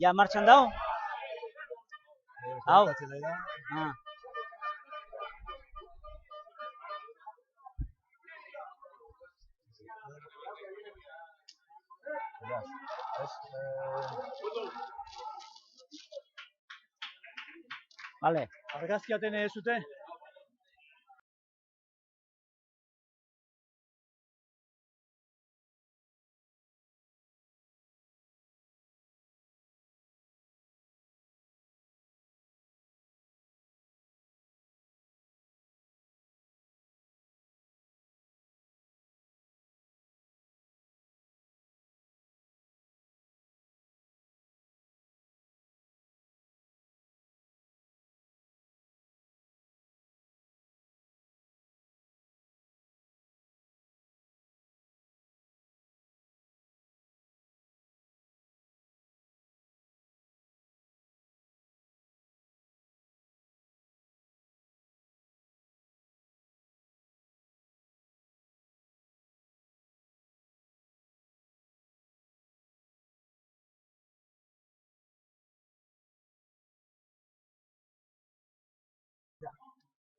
Ja, martxan dau? Hau? Ah. Vale. Argazkiaten zute?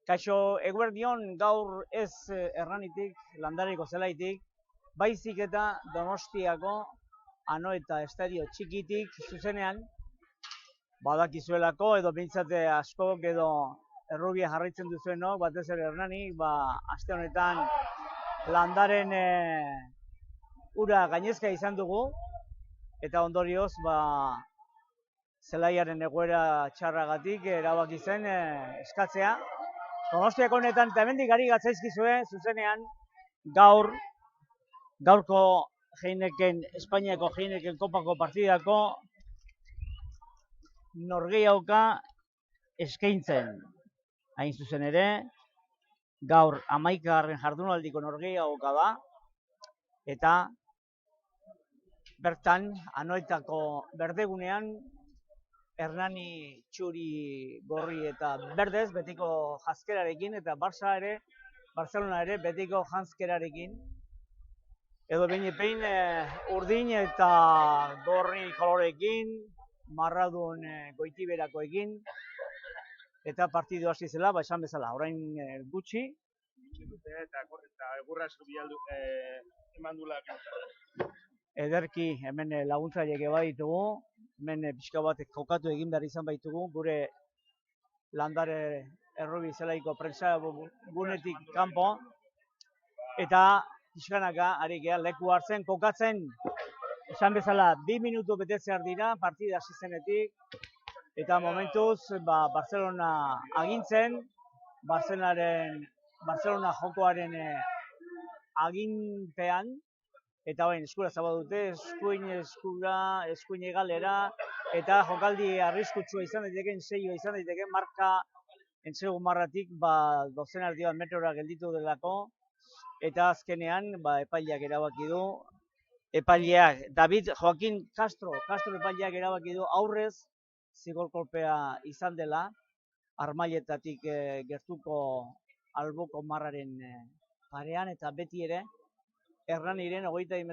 Kaixo, eguerdion gaur ez Erranitik, Landareko zelaitik, baizik eta Donostiako Anoeta estadio txikitik zuzenean, badakizuelako edo behintzate askok edo errubia jarraitzen duzuenok, batez ere Hernanik, aste honetan landaren ura gainezka izan dugu, eta ondorioz, zelaiaren egoera txarragatik erabaki zen eskatzea. Donostiako honetan eta hemendik ari gatzaizkizue zuzenean gaurko Espainiako Heineken kopako partidako norgehiagoka eskaintzen. Hain zuzen ere, gaur 11. jardunaldiko norgehiagoka da, eta bertan Anoetako berdegunean Hernani txuri gorri eta berdez betiko janzkerarekin eta Barcelona ere betiko janzkerarekin. Edo behin urdin eta gorri kolorekin, marradun goitiberakoekin, eta partidu hasi zela, esan bezala, orain gutxi. Eta egurra esku bialdu eman dula. Ederki hemen laguntzaileek baditugu, hemen pixka bat kokatu egin behar izan baitugu, gure landare errubi zelaiko prentsa gunetik kanpo, eta pixkanaka ari gea leku hartzen, kokatzen, esan bezala 2 minutu betetzear dira, partida hasi zenetik, eta momentuz Barcelona agintzen, Barcelona jokoaren aginpean, eta bain eskura zabadute, eskuin egalera, eta jokaldi arriskutsua izan daiteken, seioa izan daiteken, marka entsegu marratik dozen erdi bat metrora gelditu delako, eta azkenean epaileak erabaki du, David Joaquin Castro epaileak erabaki du aurrez zigor-kolpea izan dela, armailetatik gertuko alboko marraren parean, eta beti ere, Hernaniren 20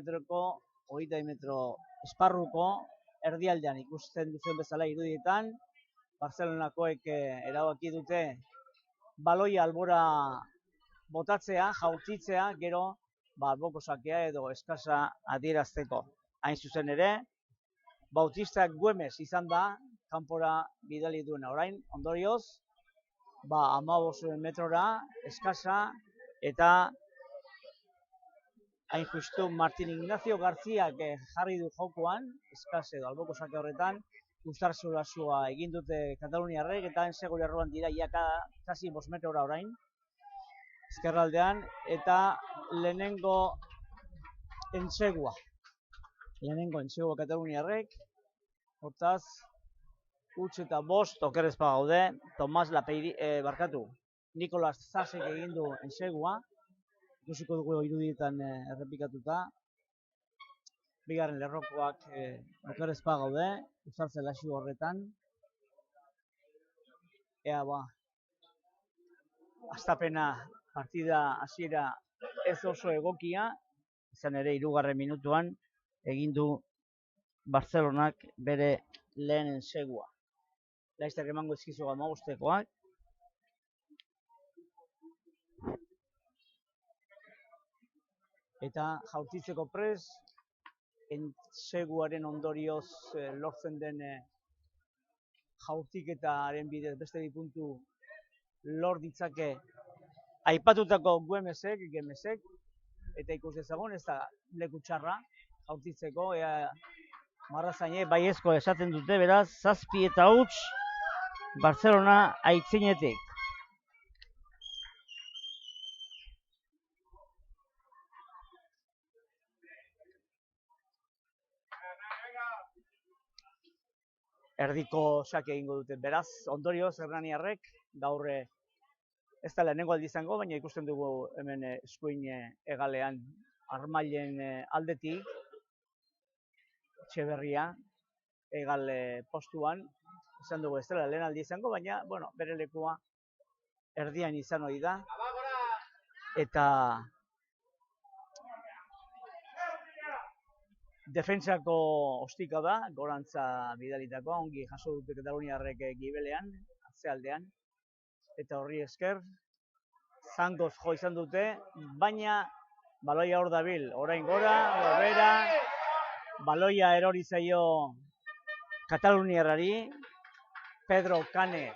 metro esparruko erdialdean ikusten duzuen bezala irudietan, Barcelonakoek erabaki dute baloia albora botatzea, jaurtitzea, gero alboko sakea edo eskasa adierazteko. Hain zuzen ere, Bautista Güemes izan da, kanpora bidali duena orain, ondorioz, 15 metrora eskasa, eta hain justu Martin Ignacio Garziak jarri du jokoan, eskase edo alboko sake horretan, Ustarzurasua egin dute Kataluniarrek, eta ensegure erroan dira kasi 5 metrora orain, ezkerraldean, eta lehenengo entsegua Kataluniarrek, hortaz, utz eta 5 okerrezpa gaude, Nikolas Zasek egin du entsegua, ikusiko dugu irudietan errepikatuta. Bigarren lerrokoak okerrezpa gaude, Uzartze laxu horretan. Ea hastapena partida hasiera ez oso egokia, izan ere 3. minutuan egin du Barcelonak bere lehenen segua. Laizter emango ezkizu amabostekoak. Eta jaurtitzeko prez, seguaren ondorioz lortzen den jaurtiketaren bidez beste bi puntu lor ditzake aipatutako Güemesek, Gemesek, eta ikus dezagun ez da leku txarra jaurtitzeko, marrazainek baiezko esaten dute, beraz, 7 eta huts Barcelona aitzinetik. Erdiko sake egingo dute, beraz, ondorioz hernaniarrek gaur ez da lehenengo aldi izango, baina ikusten dugu hemen eskuin hegalean Armailen aldetik, Etxeberria hegal postuan, esan dugu ez dela lehen aldi izango, baina, bueno, bere lekua erdian izan hori da, eta defentsako ostika da, gorantza bidalitakoa, ongi jaso dute Kataluniarrek gibelean, atzealdean, eta horri esker, zangoz jo izan dute, baina baloia hor dabil, orain gora, bera, baloia erori zaio Kataluniarrari, Pedro Kane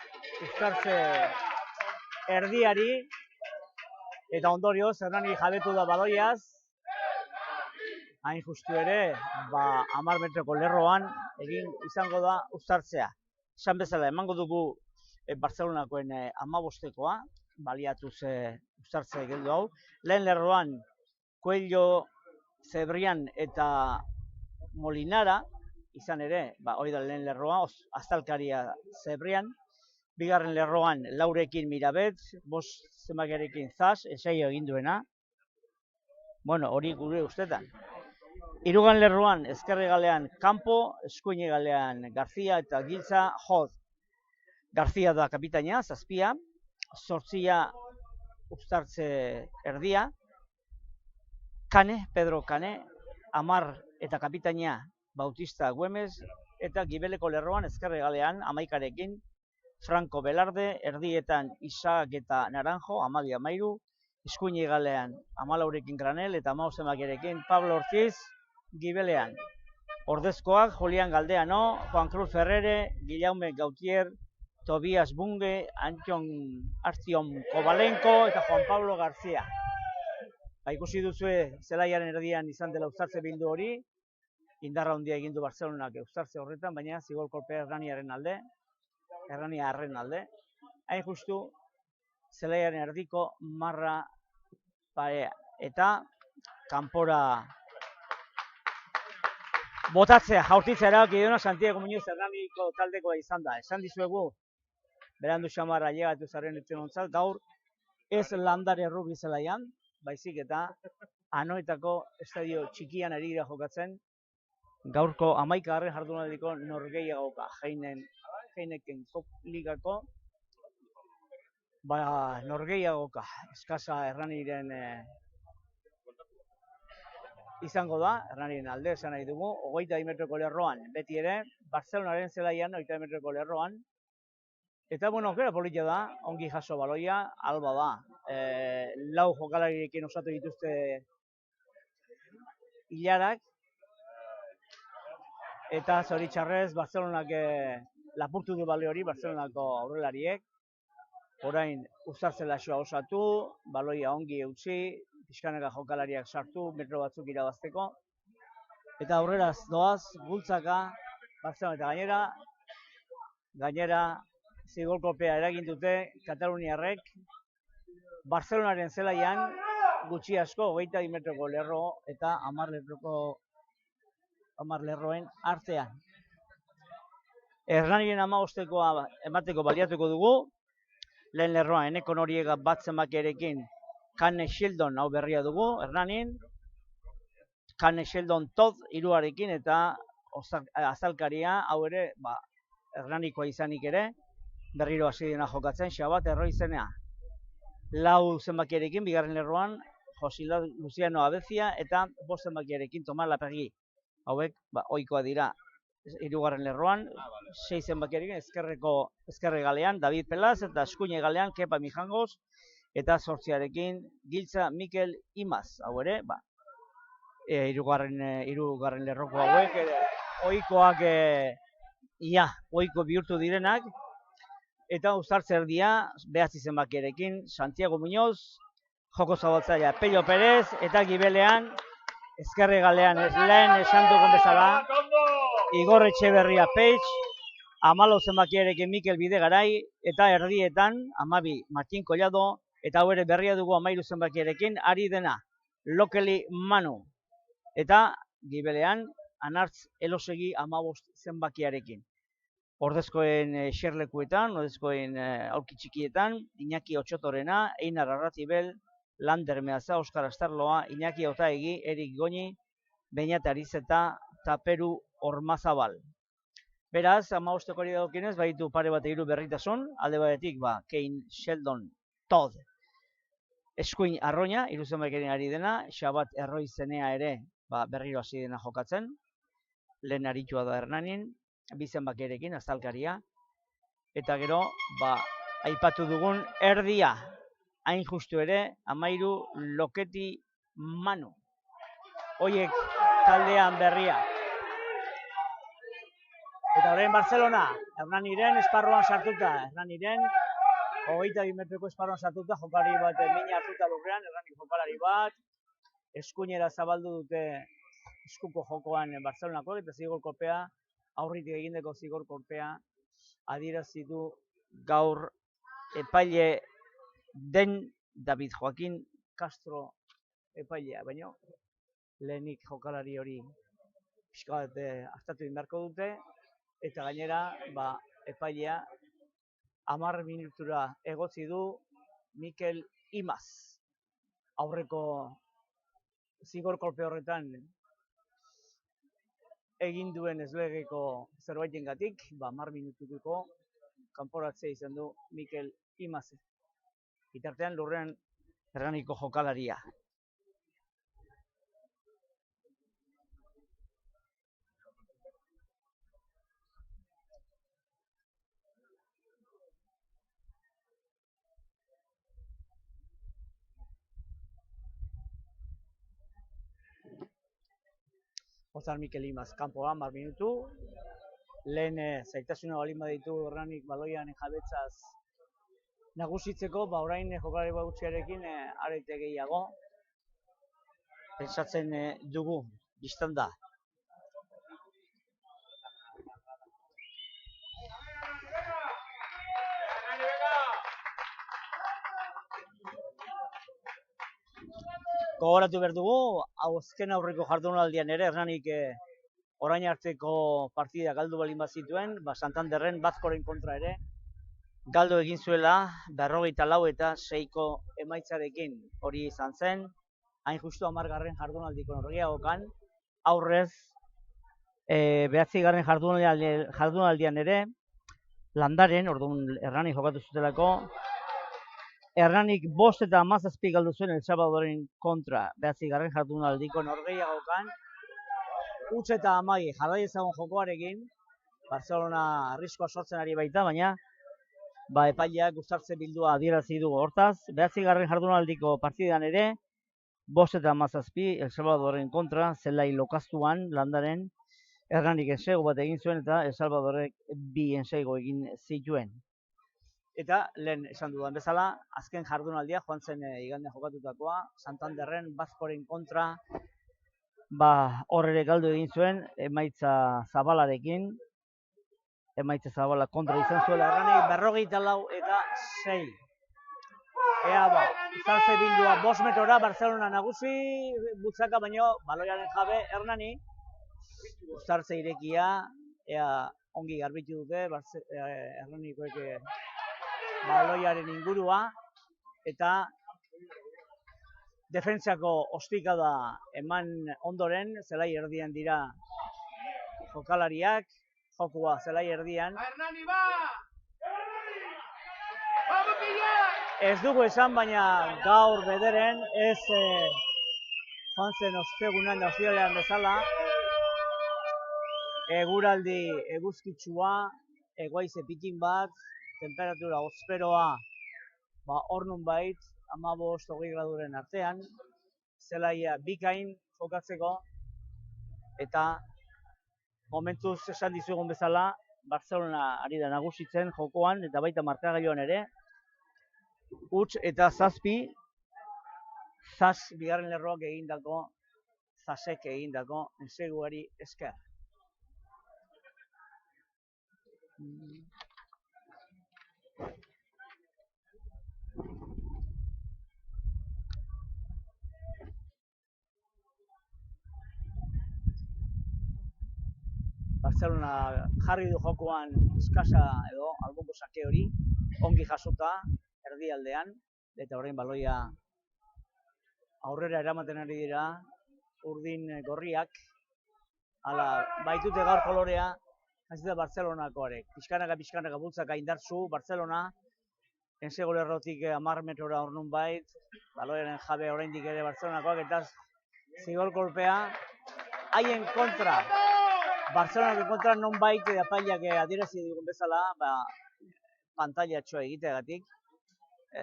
uztartze erdiari, eta ondorioz, Hernani jabetu da baloiaz, hain justu ere, 10 metroko lerroan egin izango da uztartzea. Esan bezala, emango dugu Barcelonakoen 15koa, baliatuz uztartzea geldu hau. Lehen lerroan, Cuello, Cebrian eta Molinara, izan ere, hori da lehen lerroa, aztalkaria Cebrian. Bigarren lerroan, Laurekin Mirabet, 5 zenbakiarekin Zas, esaio egin duena. Bueno, hori gure ustetan. Hirugarren lerroan, ezkerre galean Campo, eskuin galean García eta Giltza Jod. García da kapitaina, 7, 8 uztartze erdia. Kane, Pedro Kane, 10 eta kapitaina Bautista Güemes, eta gibeleko lerroan ezkerre galean 11arekin Franco Velarde, erdietan Isaac eta Naranjo, 12-13, eskuin galean 14ekin Granel eta 15 zenbakiarekin Pablo Ortiz, gibelean. Ordezkoak, Julián Galdeano, Juan Cruz Ferrere, Guillaume Gautier, Tobias Bunge, Artion Kovalenko eta Juan Pablo García. Ikusi duzue zelaiaren erdian izan dela uztartze bildu hori, indarra handia egin du Barcelonak uztartze horretan, baina zigor kolpea Hernaniaren alde, Hernaniarren alde. Hain justu, zelaiaren erdiko marra parea. Eta kanpora botatzea, jaurtitzea erabaki duena Santiago Muñoz Hernaniko taldekoa izan da. Esan dizuegu, berandu xamarra llegatu zaren etxenontzat, gaur ez Landare Rugby zelaian, baizik eta Anoetako estadio txikian ari dira jokatzen, gaurko 11. jardunaldiko norgehiagoka, Heineken Cup ligako, norgehiagoka, eskasa Hernaniren izango da, Hernaniren alde esan nahi dugu, 22 metroko lerroan, beti ere, Barcelonaren zelaian, 22 metroko lerroan, eta, bueno, aukera polita da, ongi jaso baloia, alba da, 4 jokalarirekin osatu dituzte hilarak, eta zoritxarrez, Barcelonak lapurtu du bale hori, Barcelonako aurrelariek, orain uztartze laxoa osatu, baloia ongi eutsi, pixkanaka jokalariak sartu, metro batzuk irabazteko, eta aurreraz doaz, bultzaka, Barcelona eta gainera, zigorkolpea eragin dute Kataluniarrek, Barcelonaren zelaian, gutxi asko, 22 metroko lerro eta 10 lerroen artean. Hernaniren 15koa emateko baliatuko dugu, lehen lerroan Eneko Noriega 1 zenbakiarekin Kane Sheldon hau berria dugu, Hernanin, Kane Sheldon Todd 3arekin eta azalkaria hau ere, Hernanikoa izanik ere, berriro hasi dena jokatzen, Xabat Erroi zenea. 4 zenbakiarekin, bigarren lerroan, Jose Luciano Abezia eta 5 zenbakiarekin Tomas Lapegi. Hauek, ohikoa dira hirugarren lerroan, 6 zenbakiarekin, ezkerre galean, David Pelaz, eta eskuine galean, Kepa Mijangos, eta 8arekin, Giltza Mikel Imaz, hau ere, hirugarren lerroko hauek, ohikoak, ohiko bihurtu direnak, eta uztartze erdia, 9 zenbakiarekin, Santiago Muñoz, joko zabaltzailea Pello Perez, eta gibelean, ezkerre galean lehen esan dugun bezala, Igor Etxeberria Peix, 14 zenbakiarekin Mikel Bidegarai, eta erdietan, 12 Martin Collado, eta hau ere berria dugu 13 zenbakiarekin, ari dena Lokeli Manu, eta gibelean Anartz Elosegi 15 zenbakiarekin. Ordezkoen xerlekuetan, ordezkoen aulki txikietan, Iñaki Otxotorena, Einar Arratibel, Lander Meaza, Oskar Astarloa, Iñaki Otaegi, Erik Goñi, Beñat Arizeta, eta Peru Ormazabal. Beraz, 15 hori dagokienez, baditu pare bat hiru berritasun, alde batetik, Kane Sheldon Todd, eskuin Arroña, 3 zenbakiarekin ari dena, Xabat Erroi Zenea ere, berriro hasi dena jokatzen, lehen aritua da Hernanin, 2 zenbakiarekin, aztalkaria, eta gero, aipatu dugun erdia, hain justu ere, 13 Loketi Manu. Hoiek taldean berria. Eta orain Barcelona, Hernaniren esparruan sartuta, Hernaniren 22 metroko esparruan sartuta, jokalari bat mina hartuta lurrean, Hernani jokalari bat, eskuinera zabaldu dute eskuko jokoan Barcelonako, eta zigor kolpea, aurritik egindeko zigor kolpea, adierazi du gaur epaile den David Joaquin Castro epailea, baina lehenik jokalari hori pixka bat hartatu indarko dute, eta gainera epailea 10 minutura egotzi du Mikel Imaz. Aurreko zigor kolpe horretan egin duen ezlegeko zerbaitengatik, 10 minutuko kanporatzea izan du Mikel Imaz. Bitartean lurrean Hernaniko jokalaria. Ozar Mikel Imaz, kanpoan 10 minutu. Lehen zaitasuna balin baditu Hernanik baloian jabetzaz nagusitzeko, orain jokalari gutxiarekin arete gehiago. Pentsatzen dugu, bistan da. Gogoratu behar dugu, azken aurreko jardunaldian ere, Hernanik orain arteko partida galdu balin bazituen, Santanderren Bazkoren kontra ere, galdu egin zuela 44 eta 6ko emaitzarekin. Hori izan zen, hain justu 10. jardunaldiko norgehiagokan, aurrez 9. jardunaldian ere, Landaren, orduan Hernanik jokatu zutelako, Hernanik 5 eta 17 galdu zuen El Salvadoren kontra 9. jardunaldiko norgehiagokan, utz eta 11 jarrai ezagun jokoarekin, Barcelona arriskoa sortzen ari baita, baina epaileak uztartze bildua adierazi du. Hortaz, 9. jardunaldiko partidan ere, 5 eta 17 El Salvadoren kontra, zelai lokaztuan Landaren, Hernanik ensego bat egin zuen eta El Salvadorek 2 ensego egin zituen. Eta lehen esan dudan bezala, azken jardunaldia joan zen igande jokatutakoa, Santanderren Bazkoren kontra, hor ere galdu egin zuen, emaitza zabalarekin, emaitza zabala kontra izan zuela Hernanik, 44 eta 6. Uztartze bildua 5 metrora, Barcelona nagusi, butzaka baino, baloiaren jabe Hernani, uztartze irekia, ongi garbitu dute, Hernanikoek baloiaren ingurua, eta defentsako ostikada eman ondoren, zelai erdian dira jokalariak, jokua zelai erdian. Ez dugu esan, baina gaur bederen, ez joan zen ostegunan da ostiralean bezala, eguraldi eguzkitsua, egoaize pikin bat, temperatura hozperoa, hor nunbait, 15-20 graduren artean, zelaia bikain jokatzeko, eta momentuz esan dizugun bezala, Barcelona ari da nagusitzen jokoan, eta baita markagailuan ere, huts eta zazpi, bigarren lerroak egindako, zasek egindako, enseguari esker. Barcelona jarri du jokoan eskasa edo alboko sake hori, ongi jasota, erdialdean, eta orain baloia aurrera eramaten ari dira, urdin gorriak, hala, baitute gaur kolorea, hazita Barcelonakoarek, pixkanaka bultzaka indartzu, Barcelona, ensego lerrotik 10 metrora hor nunbait, baloiaren jabe oraindik ere Barcelonakoak, eta zigor kolpea, haien kontra, Barcelonako kontra nonbait apailak adierazi dugun bezala, pantailatxoa egiteagatik,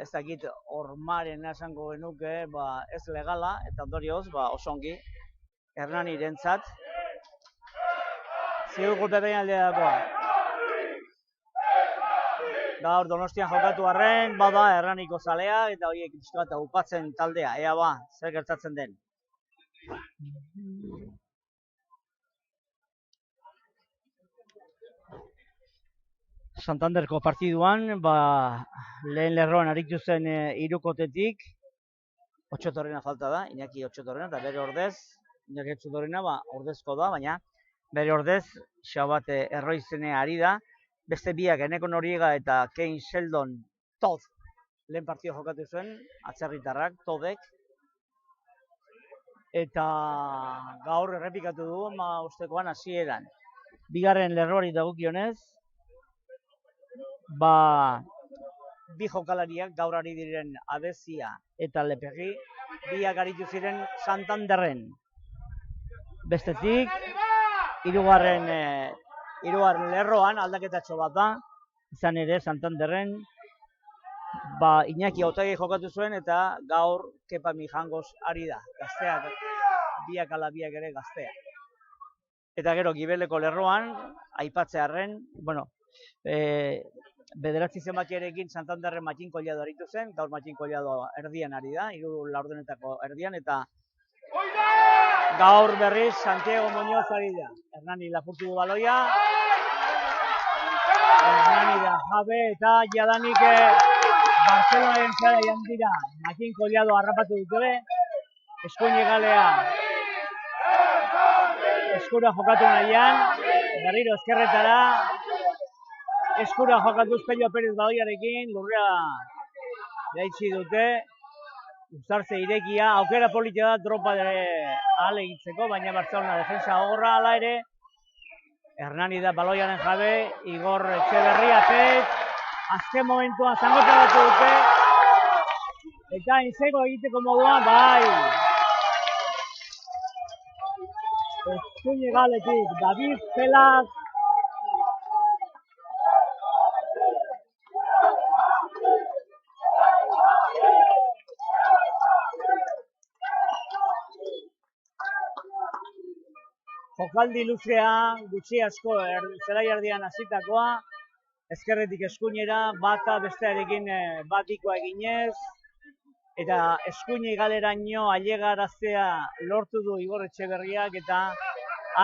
ez dakit hormaren esango genuke, ez legala, eta ondorioz, oso ongi, Hernanirentzat, zigur kolpepein aldeakoa. Gaur Donostian jokatu arren, bada Hernaniko zalea, eta horiek pixka bat upatzen taldea, ea zer gertatzen den. Santanderko partiduan, lehen lerroan aritu zen hirukotetik, Otxotorrena falta da, Iñaki Otxotorrena, eta bere ordez, Iñaki Otxotorrena ordezko da, baina bere ordez, Xabat Erroizene ari da, beste biak Eneko Noriega eta Kane Sheldon Todd lehen partio jokatu zuen, atzerritarrak, Toddek, eta gaur errepikatu du, ustekoan hasieran. Bigarren lerroari dagokionez, bi jokalariak gaur ari diren Abezia eta Lepegi, biak aritu ziren Santanderren. Bestetik, hirugarren lerroan aldaketatxo bat da, izan ere Santanderren, Iñaki Otegi jokatu zuen eta gaur Kepa Mijangos ari da, gazteak, biak ala biak ere gazteak. Eta gero Gibeleko lerroan, aipatzearren, bederatzi zenbakiarekin Santanderren Matxin Collado aritu zen, gaur Matxin Collado erdian ari da, 3 laurdenetako erdian, eta gaur berriz Santiago Muñoz ari da. Hernani lapurtu du baloia, Hernani da jabe, eta jadanik Barcelonaren zara jandira, Matxin Collado harrapatu dute, eskuin egalea eskura jokatu nahian, berriro eskerretara, eskura jokatu Pello Pérez baloiarekin, lurrea jaitsi dute, uzartze irekia, aukera politia da dropa ahalegitzeko, baina Barcelona defensa gogorra ala ere, Hernani da baloiaren jabe, Igor Etxeberria zet, azken momentuan zangotaratu dute, eta ensego egiteko moduan, eskuin egaletik, David Pelaz, jokaldi luzea, gutxi asko zelai erdian hasitakoa, ezkerretik eskuinera, bata bestearekin batikoa eginez, eta eskuini galeraino ailegaraztea lortu du Igor Etxeberriak, eta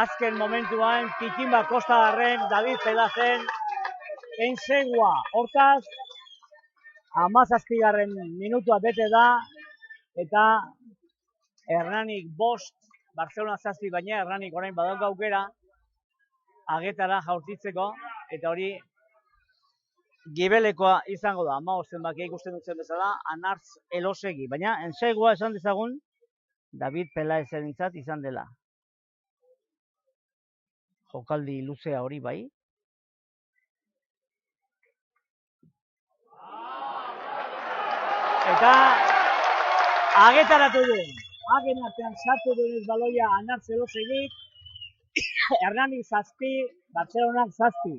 azken momentuan Pikimba Kostadarren, David Pelazen, ensegua. Hortaz, 17. minutua bete da, eta Hernanik 5, Barcelona 7, baina Hernanik orain badauka aukera agetara jaurtitzeko, eta hori Gibelekoa izango da, 15 zenbakia ikusten dutzen bezala, Anartz Elosegi, baina ensegua esan dezagun David Pelaezenintzat izan dela. Jokaldi luzea hori bai. Eta agetaratu du. Hagen artean sartu denez baloia Anartz Elosegik, Hernani 7, Bartzelonak 7.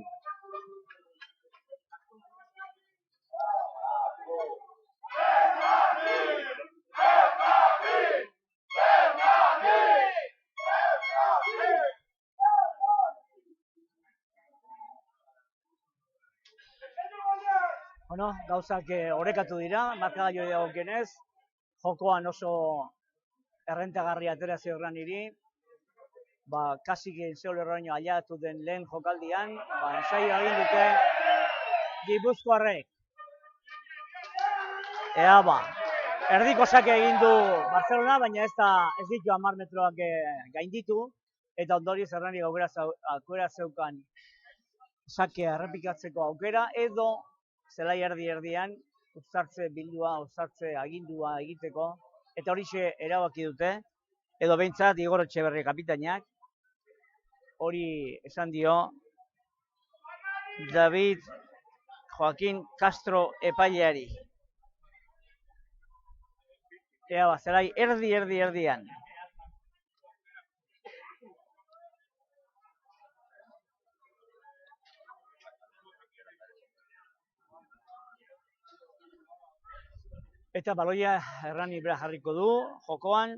Bueno, gauzak orekatu dira, markagailuei dagokionez, jokoan oso errentagarri atera Hernaniri, kasik Zeolerroño ailegatu den lehen jokaldian, ensaio egin dute Gipuzkoarrek. Erdiko sake egin du Barcelona, baina ez ditu 10 metroak gainditu, eta ondorioz Hernani aukera zeukan sakea errepikatzeko aukera, edo zelai erdi-erdian uztartze bildua, uztartze agindua egiteko, eta horixe erabaki dute, edo behintzat Igor Etxeberri kapitainak, hori esan dio David Joaquín Castro epaileari. Zelai erdian. Eta baloia Hernani bera jarriko du, jokoan,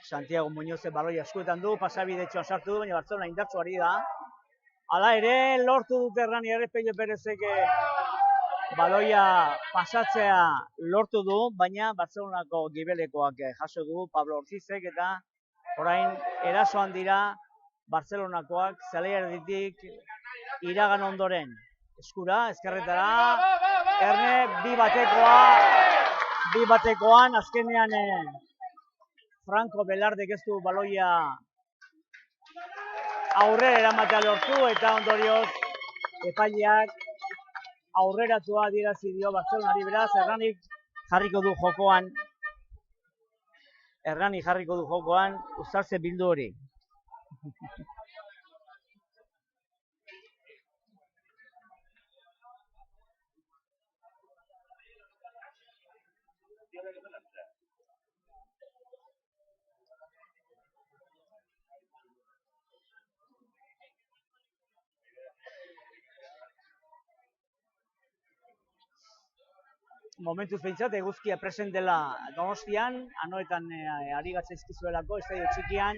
Santiago Muñoz baloia eskuetan du, pasabide etxoan sartu du, baina Barcelona indartsu ari da. Hala ere, lortu dute Hernani Errepello Perezek baloia pasatzea lortu du, baina Barcelonako gibelekoak jaso du Pablo Ortizek, eta orain erasoan dira Barcelonakoak zelai erditik iragan ondoren. Eskura, ezkerretara, Erne bi batekoan, azkenean Franco Belardek ez du baloia aurrera eramatea lortu, eta ondorioz epaileak aurreratua adierazi dio Barcelonari, beraz, Hernani jarriko du jokoan uztartze bildu hori. Momentuz behintzat, eguzkia present dela Donostian, anoetan ari gatzaizkizuelako, estadio txikian,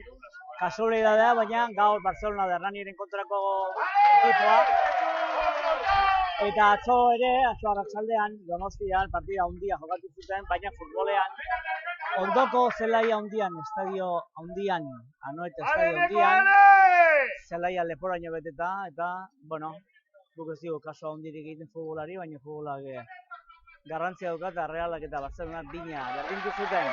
kasualitatea, baina gaur Barcelona da Hernaniren kontrako ekipoa. Eta atzo arratsaldean Donostian partida handia jokatu zuten, baina futbolean ondoko zelaia handian, estadio handian, anoeta estadio handian, zelaia leporaino beteta, eta, bueno, guk ez dugu kaso handirik egiten futbolari, baina futbolak garrantzia dauka, eta Realak eta Barcelona bina berdindu zuten.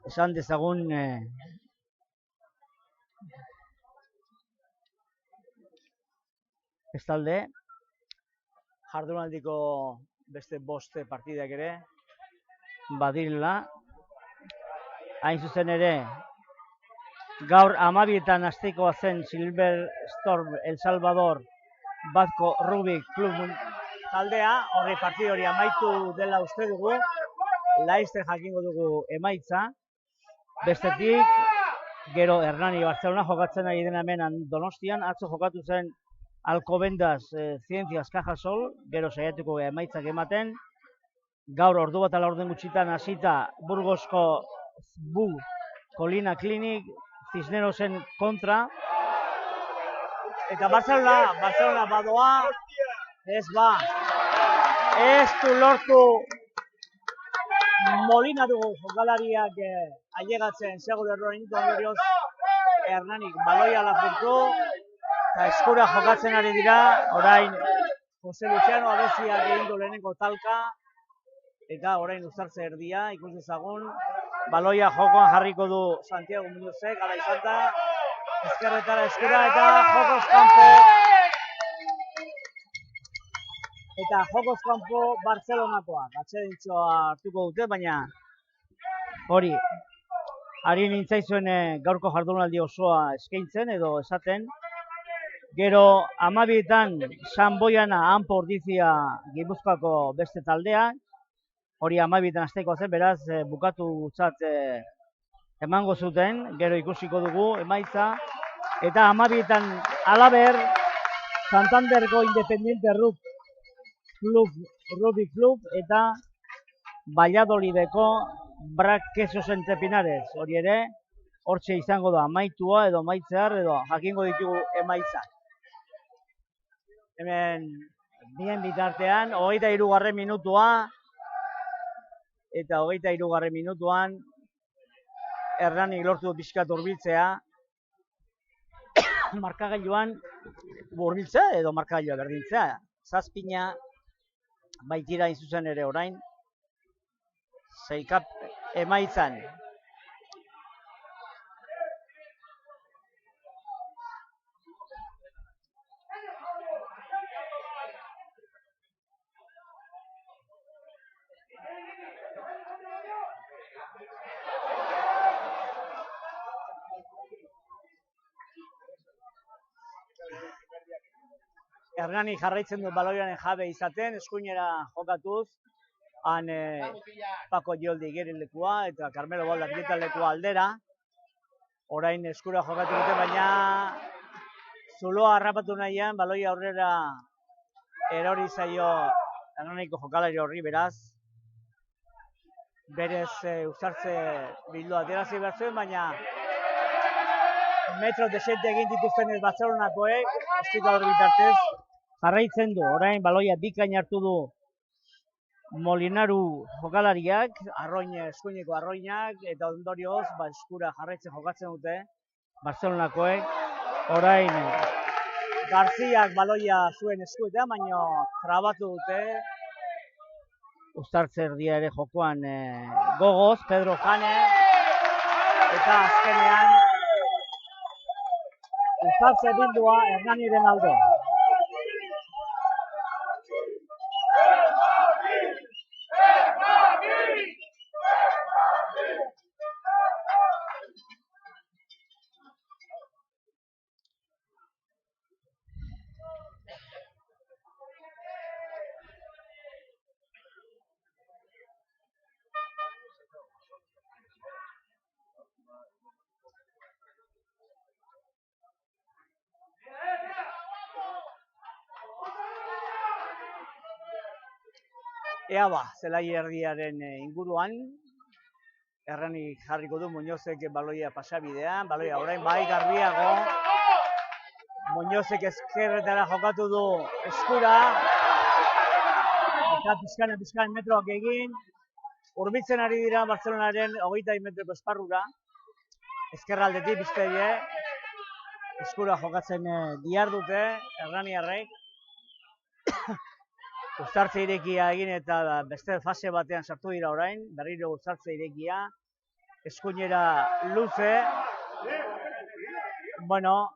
Esan dezagun bestalde, jardunaldiko beste 5 partidak ere badirela. Hain zuzen ere, gaur 12etan hastekoa zen Silver Storm El Salvador Batko Rugby Club taldea, horri partidu hori amaitu dela uste dugu, laizter jakingo dugu emaitza. Bestetik, gero Hernani Barcelona jokatzen ari dena hemen Donostian, atzo jokatu zen Alcobendas Ciencias Cajasol, gero saiatuko emaitzak ematen. Gaur ordu bat ala orden gutxitan hasita Burgosko Colina Clinic Cisnerosen kontra. Eta Barcelona badoa, ez du lortu Molina dugu jokalariak ailegatzen Zeolerroño ondorioz Hernanik baloia lapurtu, eta eskura jokatzen ari dira, orain Jose Luciano abeziak egin du lehenengo talka, eta orain uztartze erdia, ikus dezagun, baloia jokoan jarriko du Santiago Muñozek, gara izan da, ezkerretara eskura, eta jokoz kanpo, Barcelonakoak, atxedintxoa hartuko dute, baina hori, ari nintzaizuen gaurko jardunaldi osoa eskaintzen edo esaten. Gero 12etan San Boiana Anpo Ordizia Gipuzkoako beste taldea, hori 12etan hasteko zen, beraz bukatutzat emango zuten, gero ikusiko dugu emaitza. Eta 12etan halaber Santanderko Independiente Rugby Club eta Valladolideko Brak Quesos Entre Pinares, hori ere, hortxe izango da amaitua edo amaitzear edo jakingo ditugu emaitzak. Hemen bien bitartean, 23. minutua eta 23. minutuan Hernanik lortu pixkat hurbiltzea. Markagailuan hurbiltzea edo markagailua berdintzea. Zazpina baitira zuzen ere orain. Zeikap emaitzan. Hernani jarraitzen du baloiaren jabe izaten, eskuinera jokatuz, han Paco Gioldi igerilekua eta Carmelo Balda piletalekua aldera. Orain eskura jokatu dute, baina zuloa harrapatu nahian, baloia aurrera erori zaio Hernaniko jokalari horri, beraz. Berez uzartze bildua aterazi behar zuen, baina metro desente egin dituzten ez Barcelonakoek, estika hor bitartez, jarraitzen du. Orain baloia bikain hartu du Molinaru jokalariak, eskuineko arroinak, eta ondorioz eskura jarraitzen jokatzen dute Barcelonakoek. Orain Garziak baloia zuen eskuetan, baina trabatu dute. Uztartze erdia ere jokoan gogoz, Pedro Jane, eta azkenean uztartze bildua Hernaniren alde. Ea ba, zelai erdiaren inguruan, Hernanik jarriko du Muñozek baloia pasabidean, baloia orain bai garbiago, Muñozek ezkerretara jokatu du eskura, eta pizkanen metroak egin, hurbiltzen ari dira Barcelonaren 20 metroko esparrura, ezkerraldetik bizteie, eskura jokatzen dihardute, Hernaniarrek, uztartze irekia egin eta beste fase batean sartu dira orain, berriro uztartze irekia, eskuinera luze, bueno,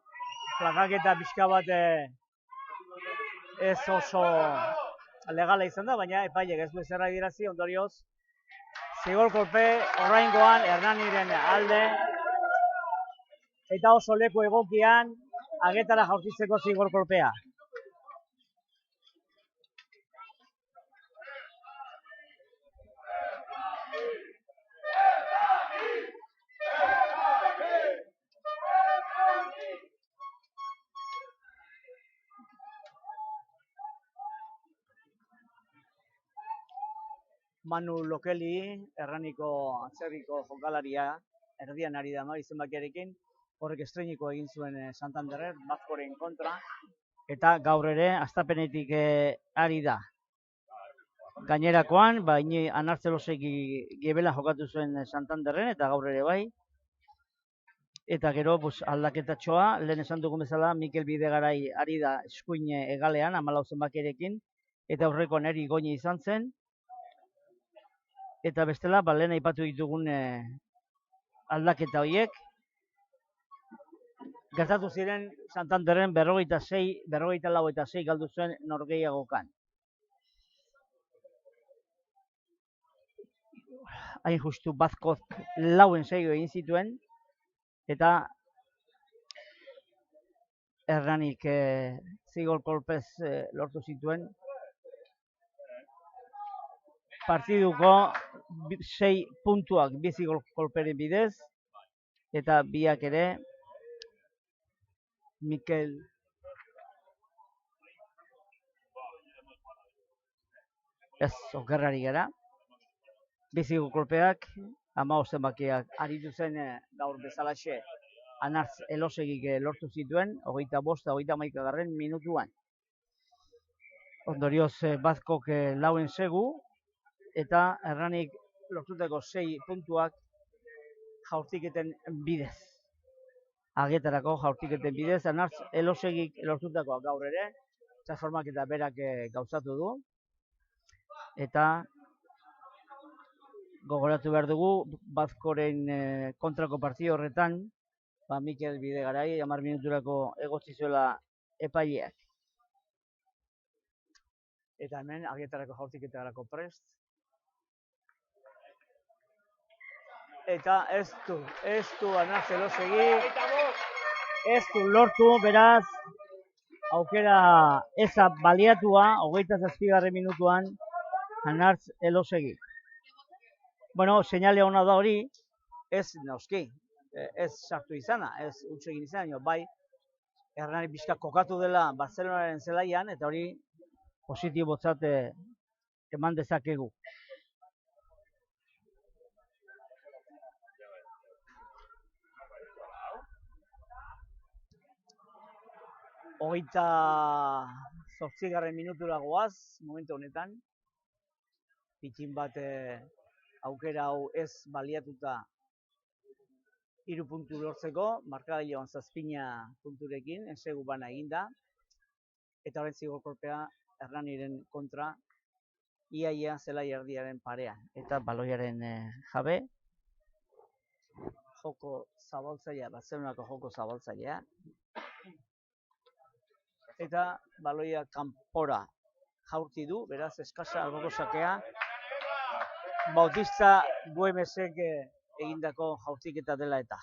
plakaketa pixka bat ez oso legala izan da, baina epaiek ez du ezerra dirazi, ondorioz, zigor kolpe oraingoan Hernaniren alde, eta oso leku egokian agetara jaurtitzeko zigor kolpea. Manu Lokeli, Hernaniko atzerriko jokalaria, erdian ari da izenbakiarekin, horrek estreiniko egin zuen Santanderren, Bazkoren kontra, eta gaur ere hastapenetik ari da. Gainerakoan, ini Anartzelosek Gebela jokatu zuen Santanderren, eta gaur ere bai. Eta gero aldaketatxoa, lehen esan dugun bezala, Mikel Bidegarai ari da eskuin egalean, 14 zenbakiarekin, eta aurreko neri Goñi izan zen. Eta bestela, lehen aipatu ditugun aldaketa horiek. Gertatu ziren Santanderren 44-6 galdu zuen norgehiagokan. hain justu Bazkoz lauen seio egin zituen, eta Hernanik zigor kolpez lortu zituen. Partiduko 6 puntuak bi zigor kolperen bidez, eta biak ere Mikel ez okerrari gara. Bi zigor kolpeak, 15 zenbakiak aritu zen gaur bezalaxe Anartz Elosegik lortu zituen, 25 eta 31 minutuan. Ondorioz Bazkok lauen segu, eta Hernanik lortutako 6 puntuak jaurtiketen bidez. Agietarako jaurtiketen bidez, Anartz Elosegik lortutakoa gaur ere, transformaketa berak gauzatu du. Eta gogoratu behar dugu, Bazkoren kontrako partido horretan, Mikel Bidegarai 10 minuturako egotzi zuela epaileak. Eta hemen agietarako jaurtiketarako prest. Eta ez du Anartz Elosegi, ez du lortu, beraz, aukera eza baliatua, 27. minutuan, Anartz Elosegi. Bueno, seinale hona da hori, ez noski, ez sartu izana, ez utxe egin izan, bai, Hernanik pixka kokatu dela Barcelonaren zelaian, eta hori positibotzat eman dezakegu. Hogeita 8. minutura goaz, momentu honetan. Pitxin bat aukera hau ez baliatuta 3 puntu lortzeko, markagailuan 7 punturekin, ensegu bana eginda. Eta horren zigor kolpea Hernaniren kontra, iaia zelai erdiaren parean. Eta baloiaren jabe, joko zabaltzailea, Barcelonako joko zabaltzailea. Eta baloia kanpora jaurti du, beraz eskasa alboko sakea. Bautista Güemesek egindako jaurtiketa dela eta.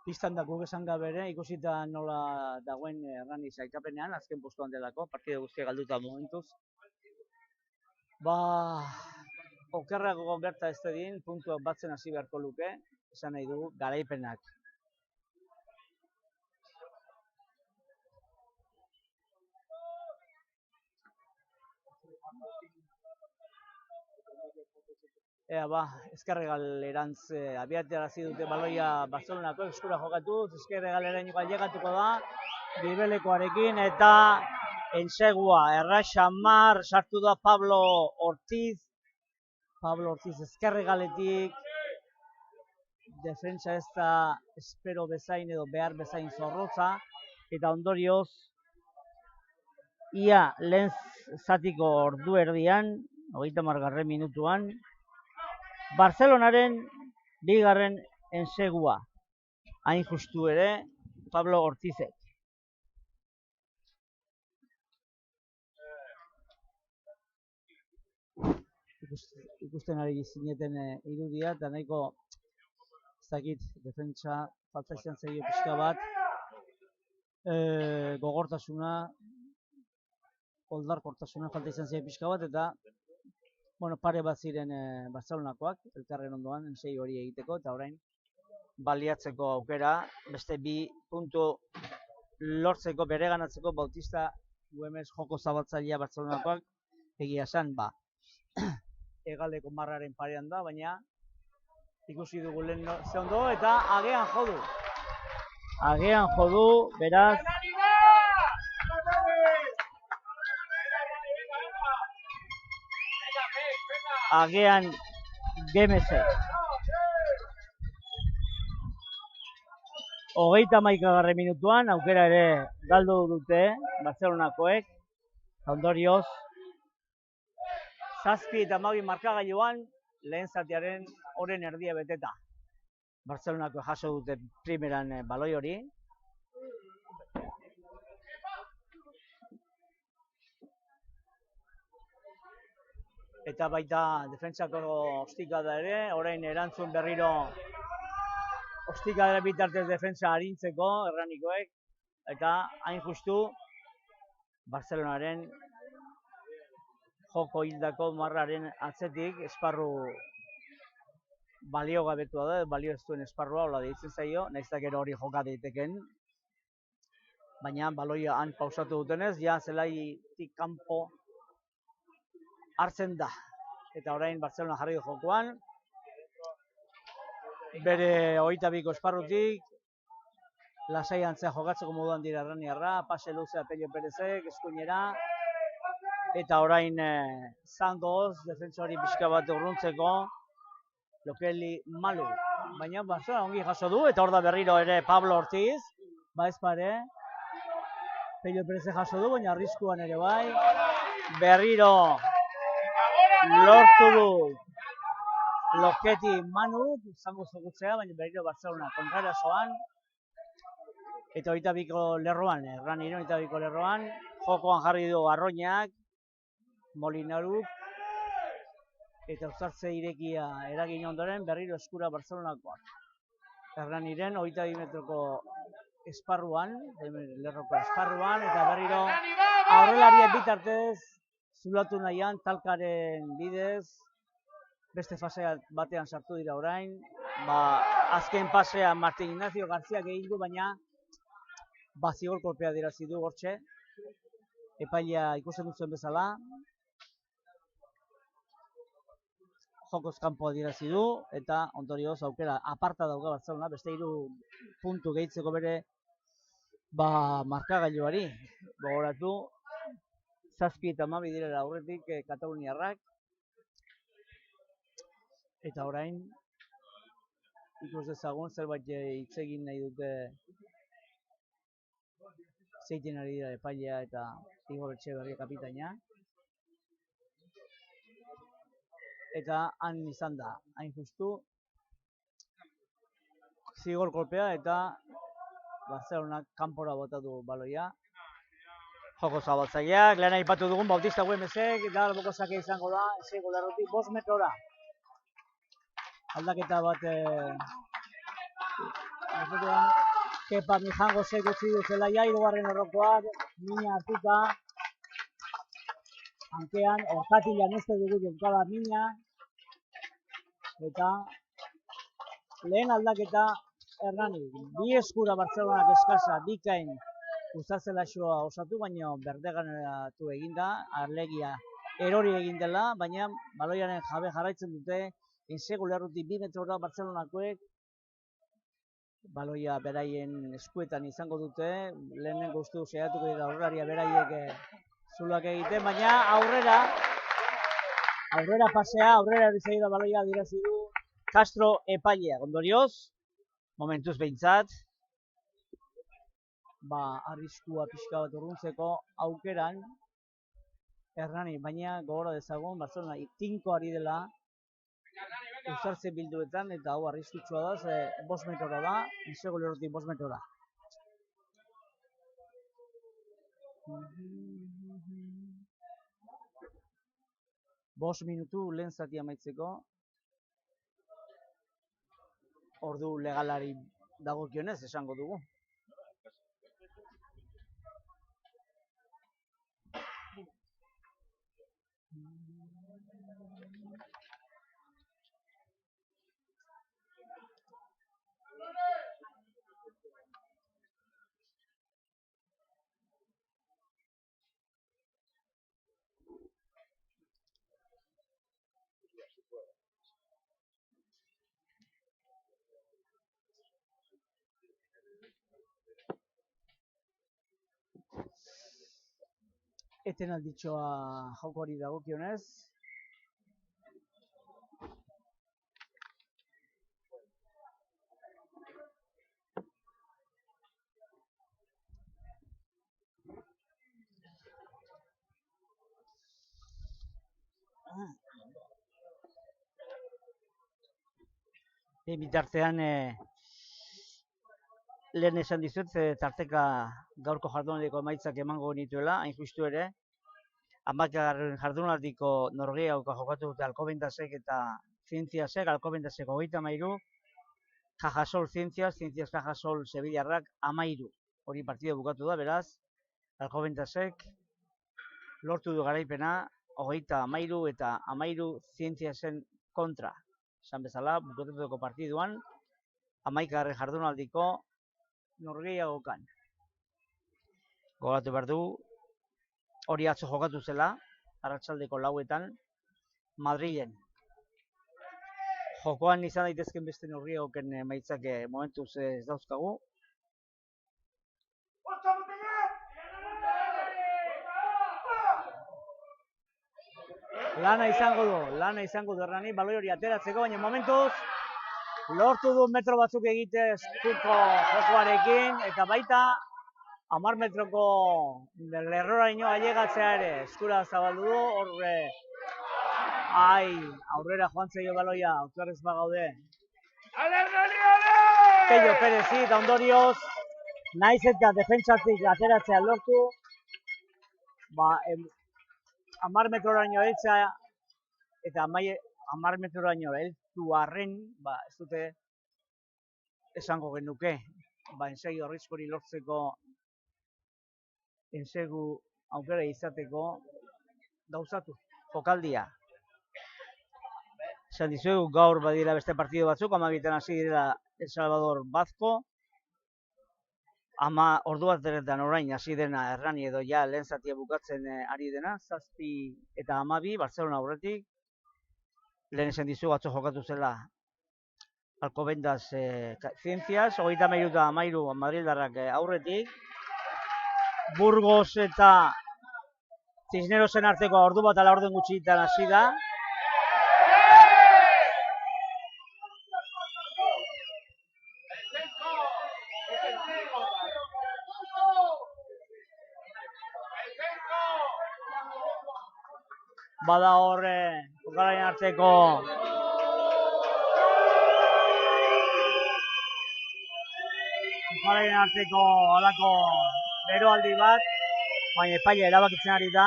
Pistan da guk esan gabe ere, ikusita nola dagoen Hernani sailkapenean, azken postuan delako, partida guztia galduta momentuz. Okerrago berta ez dedin, puntuak batzen hasi beharko luke, esan nahi dugu, garaipenak. Ezkerregalerantz abiatarazi dute baloia Barcelonako eskura jokatuz, ezkerregaleraino ailegatuko da, Bibelekoarekin, eta ensegua, erraxamar, sartu da Pablo Ortiz ezkerregaletik, defentsa ez da espero bezain edo behar bezain zorrotza, eta ondorioz, ia lehen zatiko ordu erdian, 30. minutuan, Barcelonaren bigarren ensegua, hain justu ere, Pablo Ortizek. Ikusten ari zineten irudia, eta nahiko zakit defentsa falta izan zaio pixka bat, gogortasuna, oldarkortasuna falta izan zaio pixka bat, eta pare bat ziren Barcelonakoak, elkarren ondoan, ensei hori egiteko, eta orain baliatzeko aukera, beste 2 puntu lortzeko, bereganatzeko Bautista Güemes joko zabaltzailea Barcelonakoak, egia esan, hegaleko marraren parean da, baina ikusi dugu lehen ze ondo, eta agean jodu. Agean jodu, beraz, agean Güemesek. 31. minutuan, aukera ere galdu dute Barcelonakoek, ondorioz, 7 eta 12 markagailuan lehen zatiaren oren erdia beteta. Barcelonako jaso dute primeran baloi hori. Eta baita defentsako ostikada ere, orain erantzun berriro ostikada bitartez defentsa arintzeko erranikoek, eta hain justu Barcelonaren joko hildako marraren atzetik esparru baliogabetua da, balio ez duen esparrua, hola deitzen zaio, nahiz eta gero hori joka daiteken. Baina baloia han pausatu dutenez, ja zelaitik kanpo hartzen da. Eta orain Barcelona jarri du jokoan. Bere 22ko esparrutik, lasai antzea jokatzeko moduan dira erraniarra, pase luzea Pello Perezek, eskuinera. Eta orain Santos, defentsa hori pixka bat urruntzeko, Lokeli malu. Baina Barcelona ongi jaso du, eta hor da berriro ere Pablo Ortiz, baezpare. Pello Perezek jaso du, baina arriskuan ere bai. Berriro lortu du Loketi Manu, zango zokutzea, baina berriro Barcelona kontrarazoan. Eta 22ko lerroan, Erraniro 22ko lerroan, jokoan jarri du Arroñak, Molinaruk, eta uzartze irekia eragin ondoren berriro eskura Barcelonakoak. Erraniren 22 metroko esparruan, lerroko esparruan, eta berriro aurrelarien bitartez, zulatu nahian, talkaren bidez, beste fasea batean sartu dira orain, azken pasea Martin Ignacio Garziak egin du, baina zigor kolpea dirazi du hortxe, epailea ikusten duzuen bezala, jokoz kanpo dirazi du, eta ondorioz aukera aparta dauka Barcelona, beste 3 puntu gehitzeko bere markagailuari. Gogoratu, 7 eta 12 direla aurretik kataluniarrak, eta orain ikus dezagun zerbait hitz egin nahi dute zeiten ari dira epailea eta Igor Etxeberria kapitaina. Eta han izan da, hain justu, zigor kolpea eta Barcelona kanpora botatu baloia. Joko zabaltzaileak, lehen aipatu dugun Bautista Güemesek, eta alboko sake izango da, esego lerrotik 5 metrora. Aldaketa bat, Kepa Mijango zek utzi du zelaia, 3. errokoak, mina hartuta, hankean, orkatilan ez dugu jonkala mina, eta lehen aldaketa Hernani. 2 eskura Barcelonak eskasa, bikain uzartzelaxoa osatu, baina berdeganatu eginda, arlegia erori egin dela, baina baloiaren jabe jarraitzen dute, insegu lerrutik 2 metrora Barcelonakoek, baloia beraien eskuetan izango dute, lehenengo uste saiatuko dira aurrelaria beraiek zulak egiten, baina aurrera pasea, aurrera erizai da baloia dirazi du Castro epailea. Ondorioz, momentuz behintzat, arriskua pixka bat urruntzeko aukeran Hernani, baina gogora dezagun, Barcelona tinko ari dela uzartze bilduetan, eta hau arriskutsua da, 5 metrora da, insegu lerrotik 5 metrora. Bost minutu lehen zati amaitzeko, ordu legalari dagokionez esango dugu. Eten alditxoa jokoari dagokionez. Bitartean, lehen esan dizut, tarteka gaurko jardunaldiko emaitzak emango nituela, hain justu ere. 11. jardunaldiko Norgehiagoka jokatu dute Alcobendas-ek eta Zientziasek, Alcobendas-ek 33, Cajasol Zientzias Cajasol Sevillarrak 13. Hori partida bukatu da, beraz, Alcobendas-ek lortu du garaipena 33 eta 13 Zientziasen kontra. Esan bezala, bukatutako partiduan, 11. jardunaldiko Norgehiagokan. Gogatu behar du, hori atzo jokatu zela, arratsaldeko 4etan, Madrilen. Jokoan izan daitezken beste Norgehiagoken emaitzak momentuz ez dauzkagu. Lana izango du Hernani, baloi hori ateratzeko, baina momentuz lortu du metro batzuk egitezkuko jokoarekin, eta baita 10 metroko lerroraino ailegatzea ere eskura zabaldu du, aurrera joan zaio baloia, autuarrez bagaude. Pello Perezi, eta ondorioz, naiz eta defentsatik ateratzea lortu, 10 metroraino heltzea, eta 10 metroraino heltu arren, ez dute esango genuke, ensegi horrizkori lortzeko, ensegu aukera izateko gauzatu, jokaldia. Esan dizuegu gaur badira beste partidu batzuk, 12 hasi dira El Salvador Bazko, ordu bateretan orain hasi dena Hernani edo ja lehen zatia bukatzen ari dena, 7 eta 12, Barcelona aurretik, lehen esan dizuegu atzo jokatu zela Alcobendas Zientzias, 33 eta 13 Madrildarrak aurretik, Burgos eta Cisnerosen arteko ordu bat ala orden gutxitan hasi da. Bada hor, jokalaren arteko alako beroaldi bat, baina epaia erabakitzen ari da.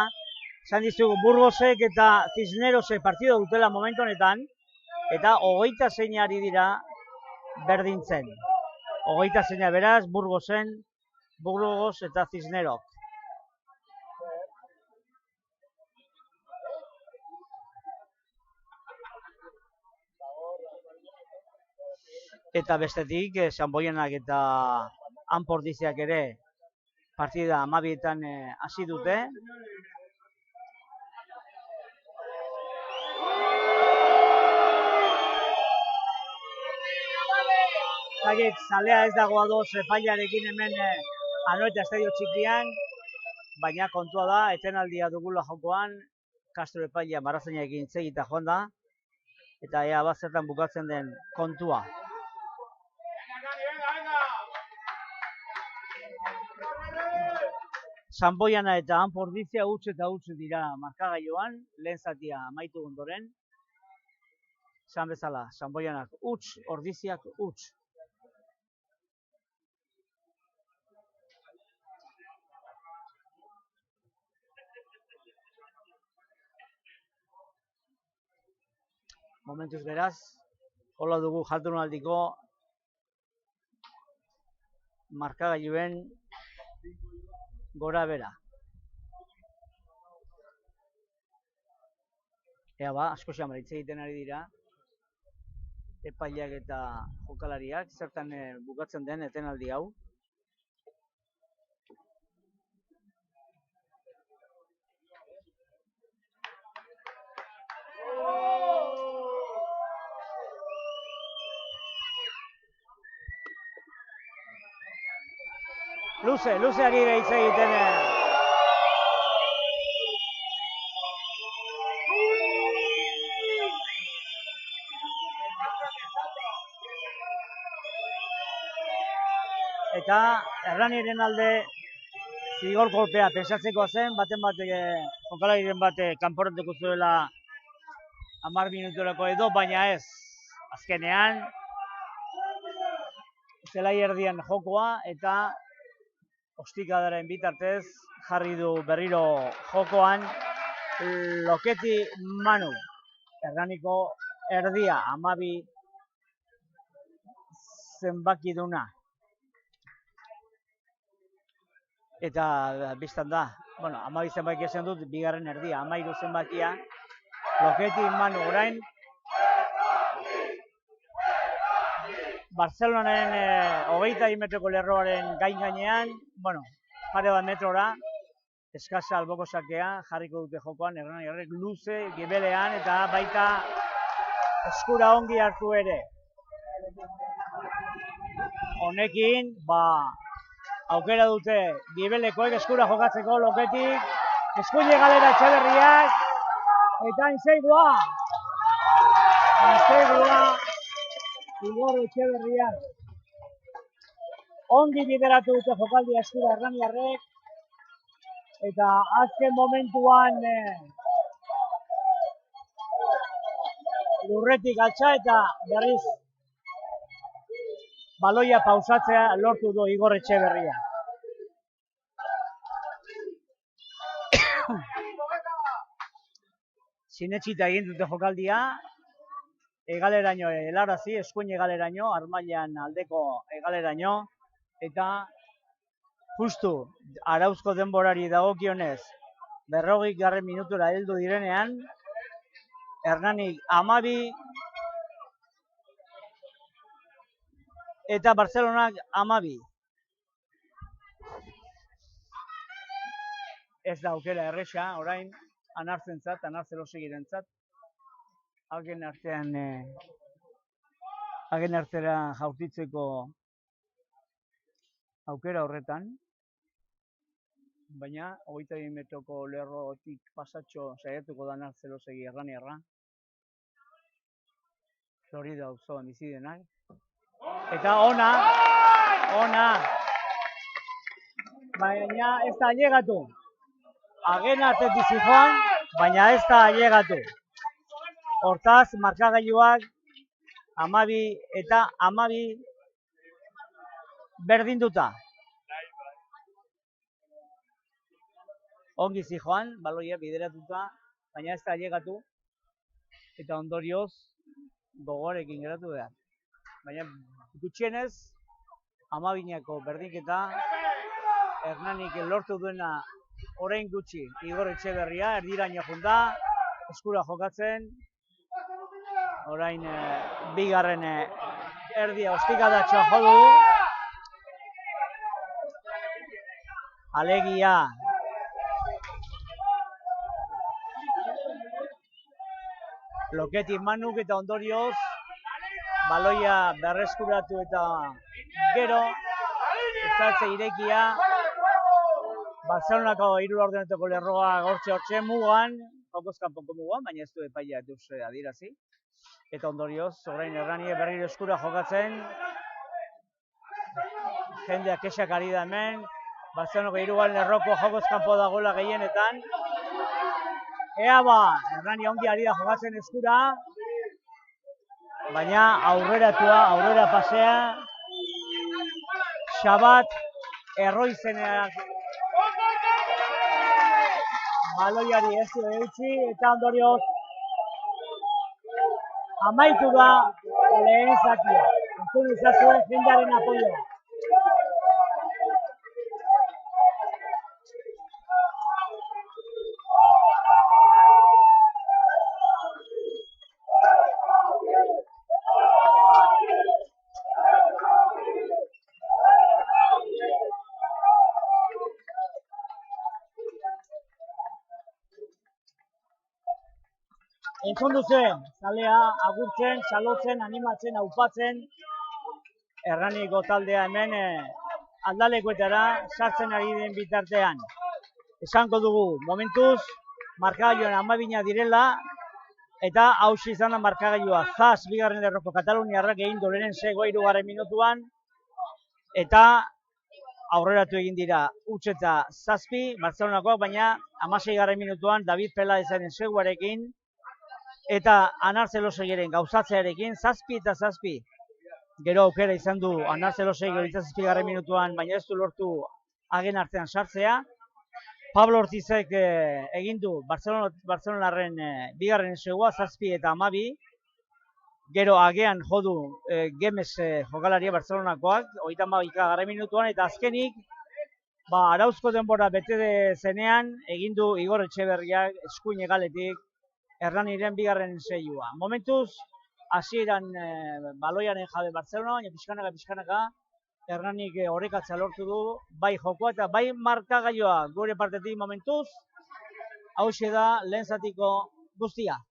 Esan dizugu Burgosek eta Cisnerosek partido dutela momentu honetan, eta 26 ari dira berdintzen. 26 beraz, Burgos eta Cisnerok. Eta bestetik, Sanboianak eta Anpordiziak ere partida 12etan hasi dute. Zalea ez dago ados epailarekin hemen Anoeta estadio txikian, baina kontua da, etenaldia dugula jokoan, Castro epailea Marrazainarekin zegita joan da, eta ea zertan bukatzen den kontua. Sanboiana eta Anpordizia huts eta huts dira markagailoan, lehen zatia amaitu ondoren. Esan bezala, Sanboianak huts, Ordiziak huts. Momentuz beraz, hola dugu jardunaldiko markagailuen gora bera. Ea asko xamar hitz egiten ari dira, epaileak eta jokalariak, zertan bukatzen den etenaldi hau. Luze ari da hitz egiten. Eta Hernaniren alde zigor kolpea pensatzekoa zen, baten jokalariren bate kanporatuko zuela 10 minuturako edo, baina ez. Azkenean, zelai erdian jokoa eta ostikadaren bitartez jarri du berriro jokoan Loketi Manu. Hernaniko erdia 12 zenbakiduna. Eta biztan da, 12 zenbaki esan dut, bigarren erdia, 13 zenbakia. Loketi Manu orain Barcelonaren 20 metroko lerroaren gainean, pare bat metrora, eskasa alboko sakea jarriko dute jokoan, Hernani luze, gibelean, eta baita eskura ongi hartu ere. Honekin, aukera dute gibelekoek eskura jokatzeko Loketik, eskuile galera Etxeberriak, eta inseigua Igor Etxeberriak. Ongi bideratu dute jokaldia eskura Hernaniarrek, eta azken momentuan lurretik altxa eta berriz baloia pausatzea lortu du Igor Etxeberria. Sinetxita egin dute jokaldia, egaleraino helarazi, eskuin egaleraino, Armailan aldeko egaleraino, eta justu Arauzko denborari dagokionez 40. minutura heldu direnean, Hernanik 12 eta Barcelonak 12. Ez da aukera erresa, orain, Anartzentzat, Anar Zelosegirentzat, hagen artera jaurtitzeko aukera horretan, baina 22 metroko lerrotik pasatxo saiatuko da Anar Zelosegi Hernaniarra, Florida auzoan bizi denak. Eta ona, baina ez da ailegatu. Hagen artetik zijoan, baina ez da ailegatu. Hortaz, markagailuak 12 eta 12 berdinduta. Ongi zijoan, baloia bideratuta, baina ez da ailegatu. Eta ondorioz, gogorekin geratu behar. Baina gutxienez, 12ko berdinketa, Hernanik lortu duena orain gutxi Igor Etxeberria, erdiraino junda, eskura jokatzen, orain bigarren erdia ostikadatxoa jodu, alegia Loketi Manuk eta ondorioz baloia berreskuratu eta gero ezartze irekia Barcelonako 3 laurdenetako lerroa hortxe mugan, jokoz kanpoko mugan, baina ez du epaia duz adierazi. Eta ondorioz, orain Hernani berriro eskura jokatzen, jendeak kexak ari da hemen, Barcelonako 3 lerroko jokoz kanpo dagoela gehienetan. Ea Hernani ongi ari da jokatzen eskura, baina aurrera pasea, Xabat Erroizeneak baloiari ez du eutxi, eta ondorioz amaitu da lehen zakia. Entzun izazue jendearen apoioa. Entzun duzen, zalea agurtzen, txalotzen, animatzen, aupatzen, Hernaniko taldea hemen aldalekuetara sartzen ari den bitartean. Esango dugu, momentuz, markagailuan 12 direla, eta hausi izan da markagailua. Zaz, bigarren lerroko Kataluniarrak egin du lehen 3. minutuan, eta aurreratu egin dira huts eta 7, Barcelonakoak, baina 16. minutuan David Pelaezaren seguarekin, eta Anartzelosegeren gauzatzearekin, 7 eta 7. Gero aukera izan du Anartzelosegi 27. minutuan, baina ez du lortu hagen artean sartzea. Pablo Ortizek egin du Bartzelonarren bigarren segua, 7 eta 12. Gero agean jodu Gemes jokalaria Bartzelonakoak, 32. minutuan, eta azkenik, arauzko denbora bete zenean, egin du Igor Etxeberriak eskuin hegaletik Hernaniren bigarren seilua. Momentuz, hasieran baloiaren jabe Bartzelona, baina pixkanaka, Hernanik horrekatzea lortu du, bai jokoa eta bai markagailua gure partetik momentuz, hauxe da lehen zatiko guztia.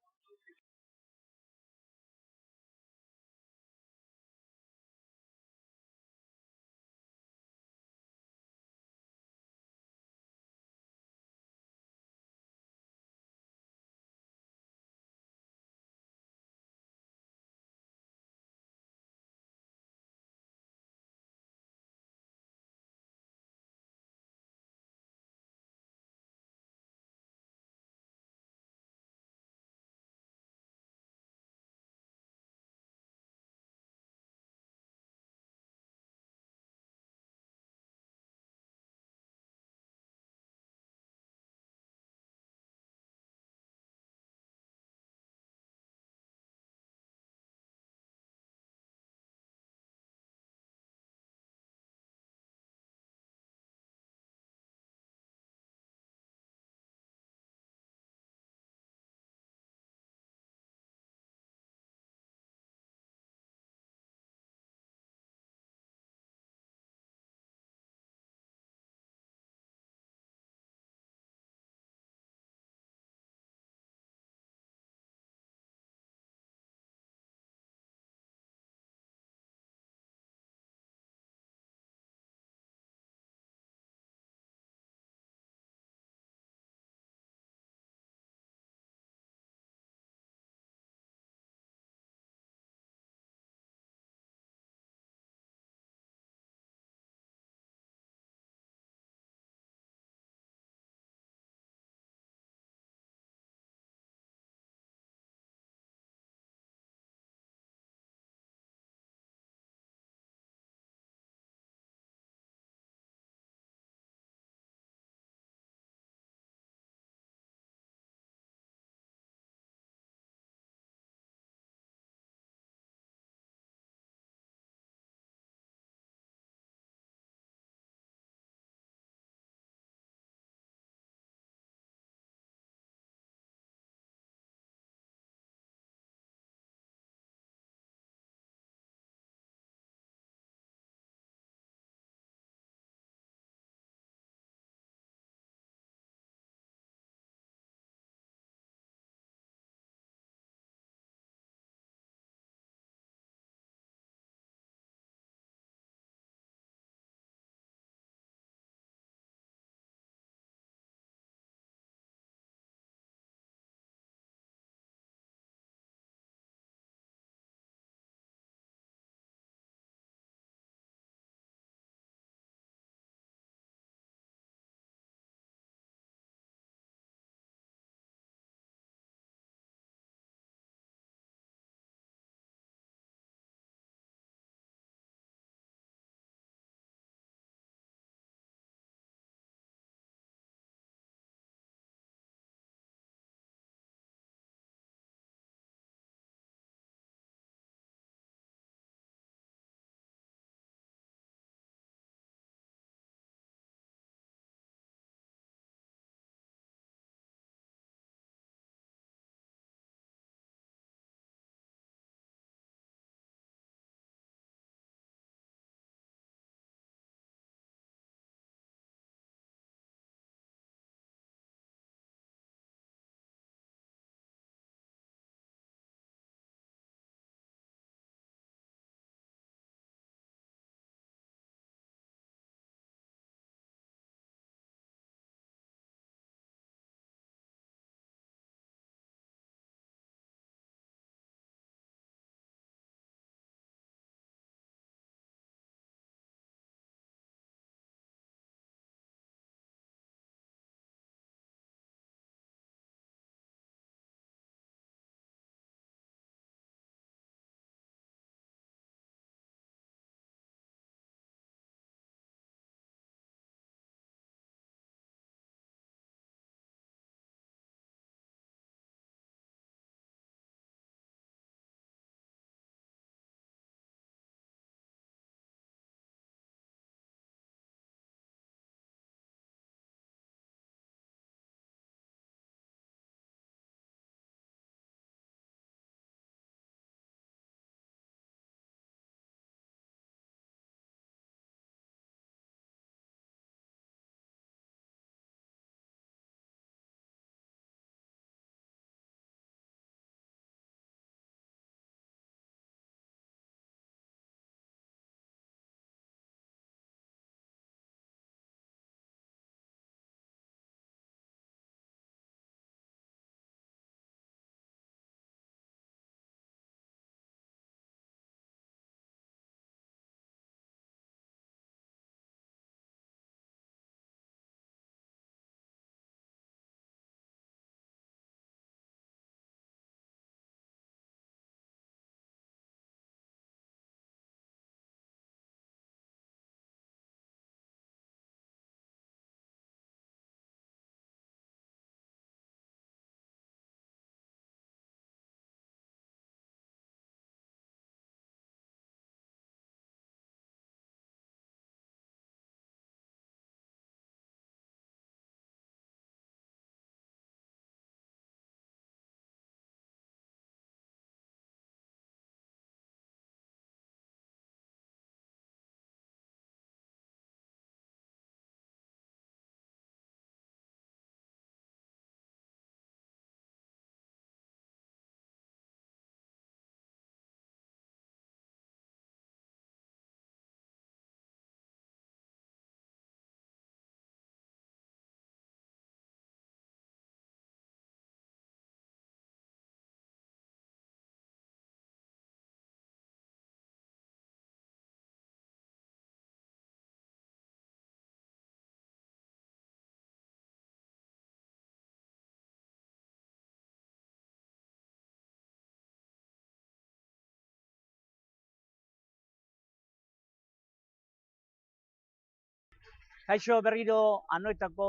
Kaixo berriro Anoetako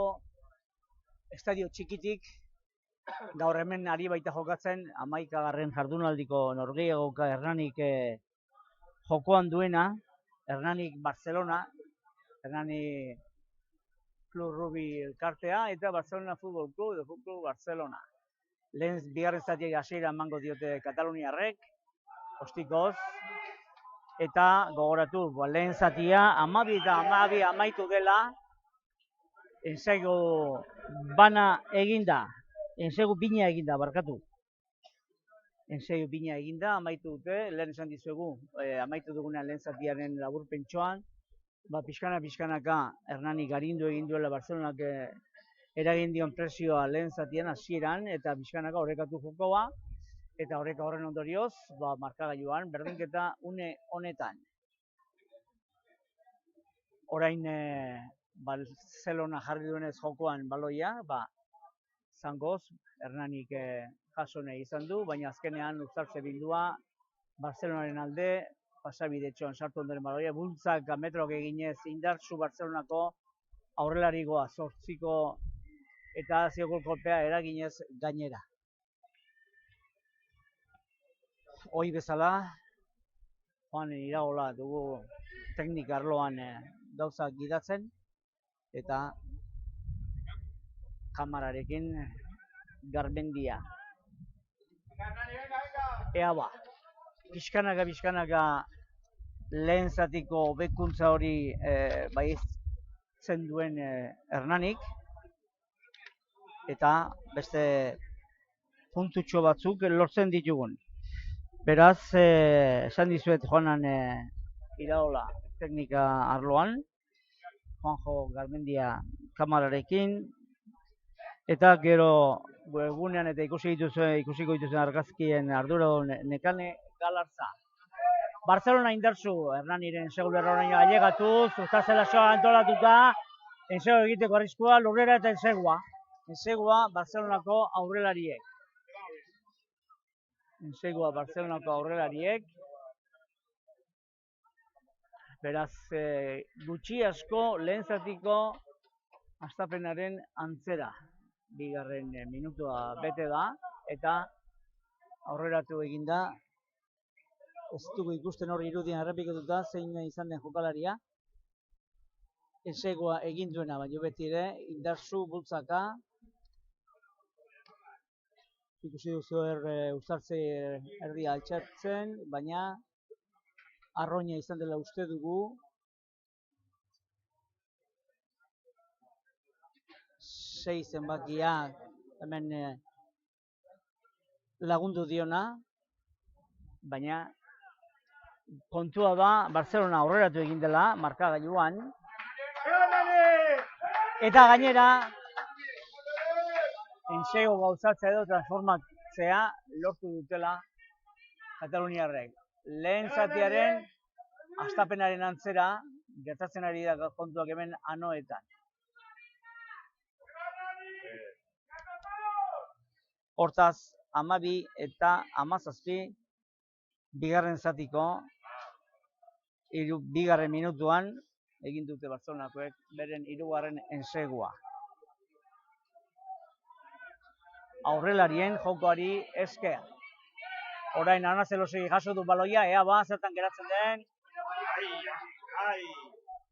estadio txikitik, gaur hemen ari baita jokatzen, 11. jardunaldiko norgehiagoka Hernanik jokoan duena, Hernanik Barcelona, Hernani Club Rugby elkartea, eta Barcelona Futbol Club edo Futbol Barcelona. Lehen bigarren zatiak hasiera emango diote kataluniarrek, ostikoz, eta gogoratu, lehen zatia 12 eta 12 amaitu dela, ensaigu bana eginda, ensaigu bina eginda, barkatu. Ensaigu bina eginda, amaitu dute, lehen esan dizuegu, amaitu dugunean lehen zatiaren laburpentsoan, pixkanaka Hernanik arindu egin duela Barcelonak eragin dion presioa lehen zatian hasieran, eta pixkanaka orrekatu jokoa, eta oreka horren ondorioz, markagailuan, berdinketa une honetan. Orain Barcelona jarri duenez jokoan baloia, zangoz, Hernanik jaso nahi izan du, baina azkenean uztartze bildua Barcelonaren alde, pasabidetxoan sartu ondoren baloia, bultzak metrok eginez indartsu Barcelonako aurrelarigoa 8ko eta ziogol kolpea eraginez gainera. Hoi bezala, Juan Iraola dugu teknika arloan gauzak gidatzen, eta kamararekin Garmendia. Ea pixkanaka lehen zatiko hobekuntza hori baitzen duen Hernanik, eta beste puntutxo batzuk lortzen ditugun. Beraz, esan dizuet Juanan Iraola teknika arloan, Juanjo Garmendia kamararekin, eta gero webgunean eta ikusiko dituzuen argazkien arduradun Nekane Galarza. Barcelona indartsu Hernaniren segulu erroraino ailegatuz, uztartzelasoa antolatuta, ensegu egiteko arriskua, lurrera eta ensegua Barcelonako aurrelariek. Beraz, gutxi asko lehen zatiko hastapenaren antzera. Bigarren minutua bete da, eta aurreratu eginda, ez dugu ikusten hori irudien errepikatuta, zein izan den jokalaria. Ensegua egin duena, baina beti ere, indartsu bultzaka. Ikusi duzu uztartze erdia altxatzen, baina arroina izan dela uste dugu. Sei zenbakia hemen lagundu diona, baina kontua da Barcelona aurreratu egin dela markagailuan, eta gainera ensegu gauzatzea edo transformatzea lortu dutela kataluniarrek. Lehen zatiaren hastapenaren antzera gertatzen ari da kontuak hemen Anoetan. Hortaz, 12 eta 17 bigarren zatiko bigarren minutuan egin dute Barcelonakoek beren hirugarren ensegua. Aurrelarien jokoari esker. Orain Ana Zelosegi jaso du baloia, ea zertan geratzen den.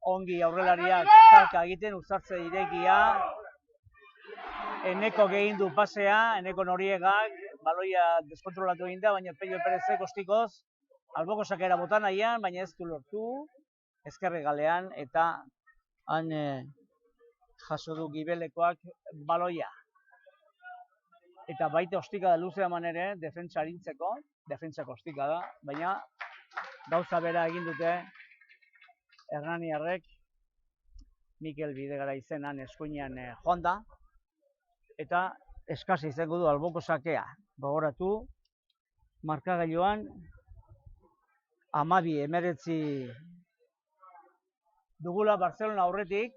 Ongi aurrelariak talka egiten, uztartze irekia. Eneko egin du pasea, Eneko Noriegak, baloia deskontrolatu egin da, baina Pello Perezek ostikoz, alboko sakera botan nahian, baina ez du lortu, ezkerre galean, eta han jaso du Gibelekoak baloia. Eta baita ostika da luze eman ere, defentsa arintzeko, defentsako ostika da, baina gauza bera egin dute Hernaniarrek, Mikel Bidegara izenan eskuinean joan da, eta eskasa izango du alboko sakea. Gogoratu, markagailuan 12-19 dugula Barcelona aurretik,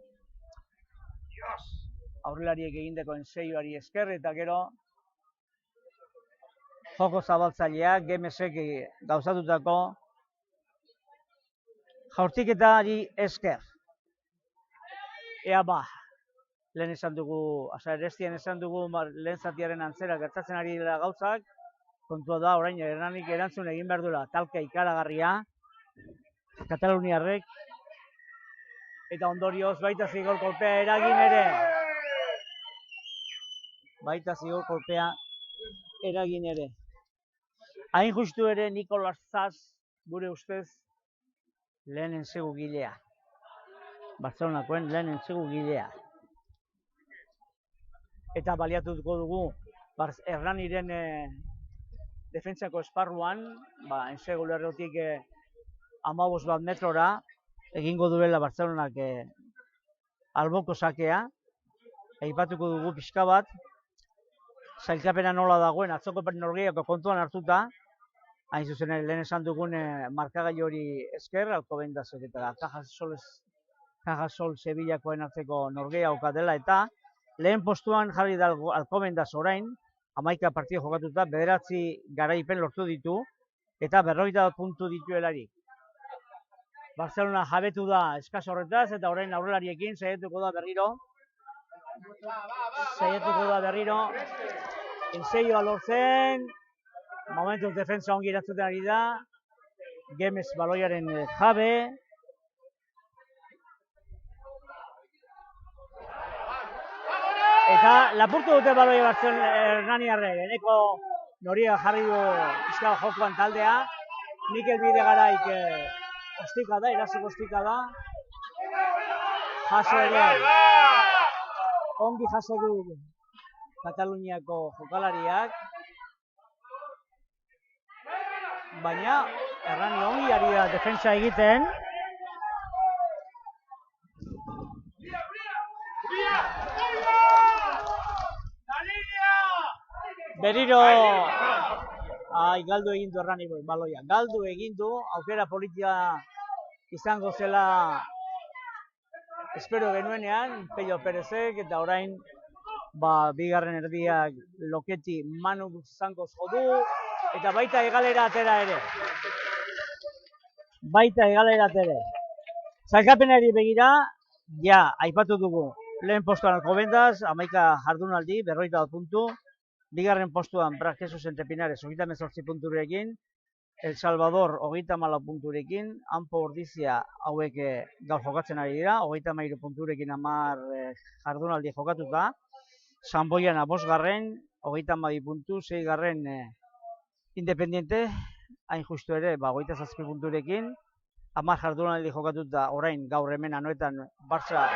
aurrelariek egindeko enseioari esker, eta gero joko zabaltzaileak, Gemesek gauzatutako jaurtiketari esker. ea ba, lehen esan dugu, Erestian esan dugu lehen zatiaren antzera gertatzen ari dela gauzak, kontua da, orain Hernanik erantzun egin behar duela talka ikaragarria, Kataluniarrek, eta ondorioz baita zigor kolpea eragin ere. Baita zigor kolpea eragin ere. Hain justu ere Nikolas Zaz, gure ustez, lehen ensegu gilea. Bartzelonakoen lehen ensegu gilea. Eta baliatuko dugu Hernaniren defentsako esparruan, ensegu lerrotik 15 bat metrora, egingo duela Bartzelonak alboko sakea. Aipatuko dugu pixka bat, sailkapena nola dagoen atzoko norgehiago kontuan hartuta, hain zuzen lehen esan dugun markagailu hori esker, Alcobendazek eta Cajasol Sevillakoen arteko norgehiagoka dela, eta lehen postuan jarri da Alcobendaz orain, 11 partida jokatuta, 9 garaipen lortu ditu, eta 40 puntu dituelarik. Barcelona jabetu da eskas horretaz, eta orain aurrelariekin saiatuko da berriro, enseioa lortzen, momentuz defensa ongi erantzuten ari da, Gemes baloiaren jabe, eta lapurtu dute baloia batzen Hernaniarrek, eneko Noriega jarri du pixka jokoan taldea, Mikel Bidegaraik ostika da, erasiko ostika da, jaso ere, ongi jaso du Kataluniako jokalariak, baina Hernani ongi ari da defensa egiten, berriro galdu egin du Hernani baloia, galdu egin du, aukera politia izango zela espero genuenean, Pello Perezek, eta orain bigarren erdiak Loketi Manu Zankoz jodu, eta baita egalera atera ere. Zailkapenari begira, ja, aipatu dugu, lehen postuan Alcobendaz, 11 jardunaldi, 40 puntu, bigarren postuan Jesús Entepinares, 38 punturekin, El Salvador, 34 punturekin, Anpo Ordizia hauek gaur jokatzen ari dira, 33 punturekin 10 jardunaldi jokatuta, Sanboiana 5garren, 32 puntu, 6garren Independiente, hain justu ere, 27 punturekin, 10 jardunaldi jokatuta orain gaur hemen Anoetan Barça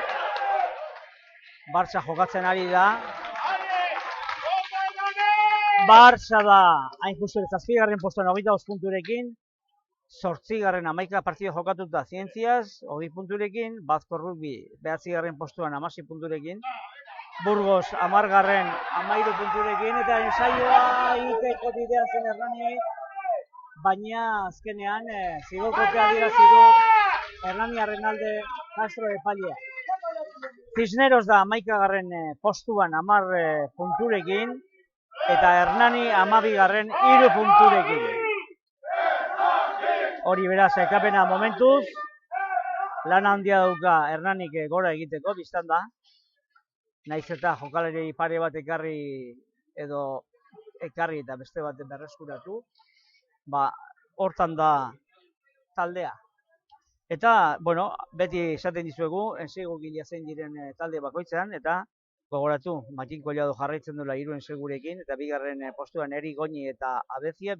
jokatzen ari da. Barça da, hain justu ere, 7garren postuan 25 punturekin, 8garren 11 partida jokatuta Zientziaz, 20 punturekin, Bazko Rugby 9garren postuan 16 punturekin, Burgos 10garren 13 punturekin, eta ensaioa egiteko bidean zen Hernani, baina azkenean zigorkopea adierazi du Hernaniarren alde Castro epailea. Cisneros da 11garren postuan 10 punturekin, eta Hernani 12garren 3 punturekin. Hori beraz, ekapena momentuz, lan handia dauka Hernanik gora egiteko, biztan da. Naiz eta jokalari pare bat ekarri eta beste bat berreskuratu. Hortan da taldea. Eta, beti esaten dizuegu, ensegu gilea zein diren talde bakoitzean, eta gogoratu, Matin Collado jarraitzen duela 3 ensegurekin, eta bigarren postuan Eri Goñi eta Abezia,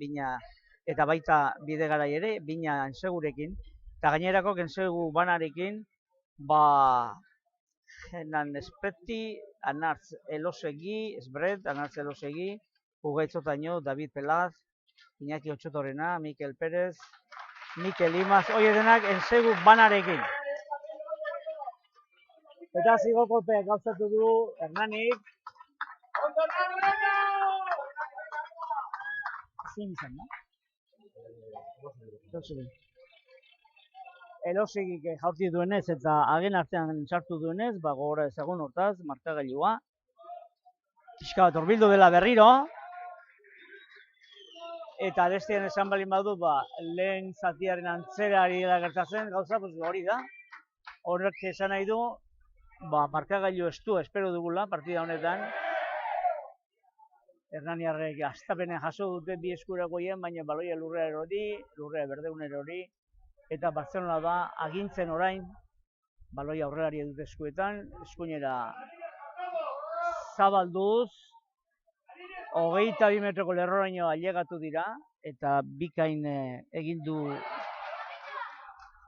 eta baita Bidegarai ere, bina ensegurekin, eta gainerako ensegu banarekin, Henan Espreti, Anartz Elosegi, Ugaitz Otaño, David Pelaz, Iñaki Otxotorena, Mikel Perez, Mikel Imaz, hori denak ensegu banarekin. Eta zigorkolpea gauzatu du Hernanik. Zein izan da? Elosegik jaurti duenez eta hagen artean sartu duenez, gogora ezagun hortaz, markagailua. Pixka bat horbildu dela berriro. Eta destian esan balin badu, lehen zatiaren antzera ari da gertatzen, gauza, hori da. Horrek esan nahi du, markagailu estua espero dugula partida honetan. Hernaniarrek hastapenen jaso dute bi eskuragoien, baina baloia lurrea erori, lurrea berdegun erori, eta Barcelona da agintzen orain, baloia aurrelari dute eskuetan, eskuinera zabalduz, 22 metroko lerroraino ailegatu dira, eta bikain egin du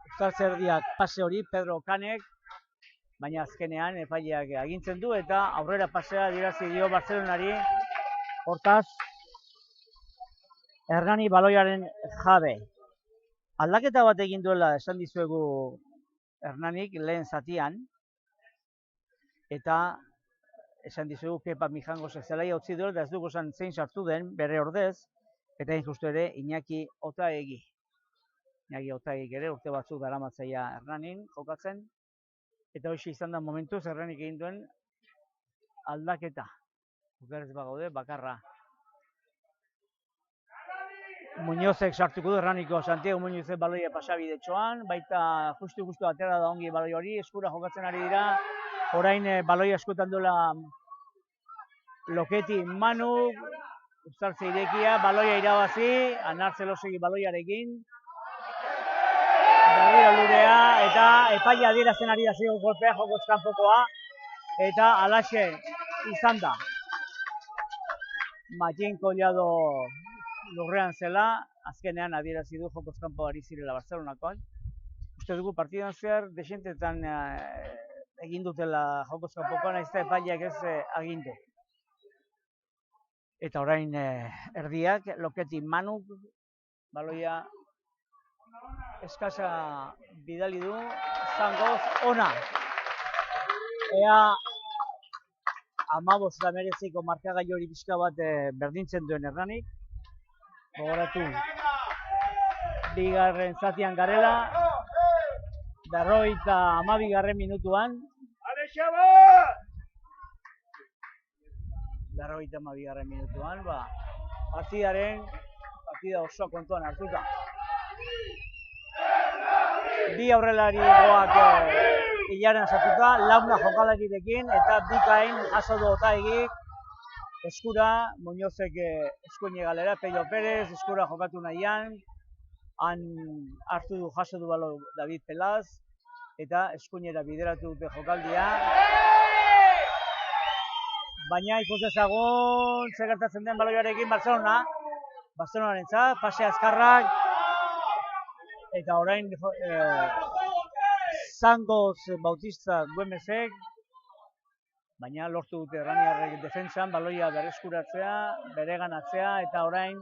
Uztartzerdiak pase hori, Pedro Kanek, baina azkenean epaileak agintzen du, eta aurrera pasea adierazi dio Barcelonari. Hortaz, Hernani baloiaren jabe. Aldaketa bat egin duela esan dizuegu Hernanik lehen zatian, eta esan dizuegu Kepa Mijango zelai utzi duela, eta ez dugu esan zein sartu den bere ordez, eta hain justu ere Iñaki Otaegi. Iñaki Otaegi ere urte batzuk daramatzaia Hernanin jokatzen, eta hoxe izan da momentuz Hernanik egin duen aldaketa. Okerrez bagaude, bakarra. Muñozek sartuko du Hernaniko, Santiago Muñozek baloia pasabidetxoan, baita justu atera da ongi baloi hori, eskura jokatzen ari dira, orain baloia eskuetan duela Loketi Manu, Uztartze irekia, baloia irabazi, Anartzelosegi baloiarekin, berriro lurea, eta epaia adierazten ari da zigo golpea jokoz kanpokoa, eta alaxe izan da. Matien Collado lurrean zela, azkenean adierazi du jokoz kanpo ari zirela Barcelonakoak. Uste dugu partidan zehar desentetan egin dutela jokoz kanpokoa, nahiz eta epaileak ez agindu. Eta orain erdiak, Loketi Manuk, baloia eskasa bidali du, Zangoz ona. Ea 15 markagailu hori pixka bat berdintzen duen Hernanik. Gogoratu, bigarren zatian garela, 52. minutuan. 52. minutuan, partida osoa kontuan hartuta. Bi aurrelariak hilaren sartuta, launa jokalarirekin, eta bikain jaso du Otaegik, eskura, Muñozek eskuine galera, Pello Pérez, eskura jokatu nahian, han hartu du, jaso du balo David Pelaz, eta eskuinera bideratu dute jokaldia. Baina ikus dezagun, zer gertatzen den baloiarekin Barcelonarentzat, pase azkarrak, eta orain Zangoz Bautista Güemezek, baina lortu dute Hernaniarrek defentsan, baloia berreskuratzea, bereganatzea, eta orain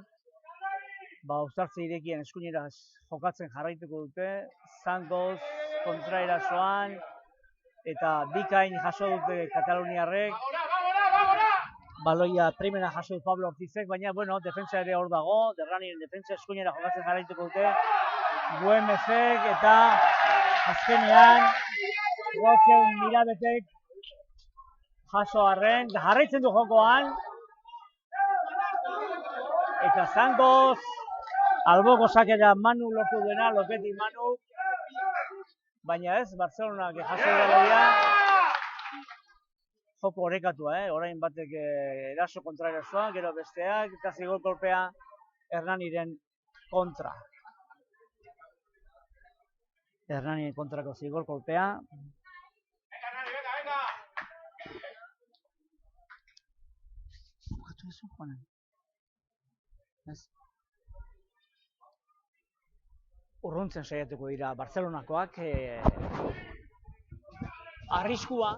Uztartze irekien eskuinera jokatzen jarraituko dute, Zangoz kontraerasoan, eta bikain jaso dute Kataluniarrek, baloia primera jaso du Pablo Ortizek, baina, bueno, defentsa ere hor dago, Hernanien defentsa eskuinera jokatzen jarraituko dute, Güemezek, eta azkenean, Rotzen Mirabetek jaso arren, jarraitzen du jokoan, eta Zangoz, alboko sakera Manu lortu dena, Loketi Manu, baina ez, Barcelonak jaso baloia, joko orekatua, orain batek eraso kontra erasoa, gero besteak, eta zigor kolpea Hernaniren kontra. Hernanien kontrako zigor kolpea. Bukatu ezu, Juanen? Ez? Urruntzen saiatuko dira Barcelonakoak, arriskua,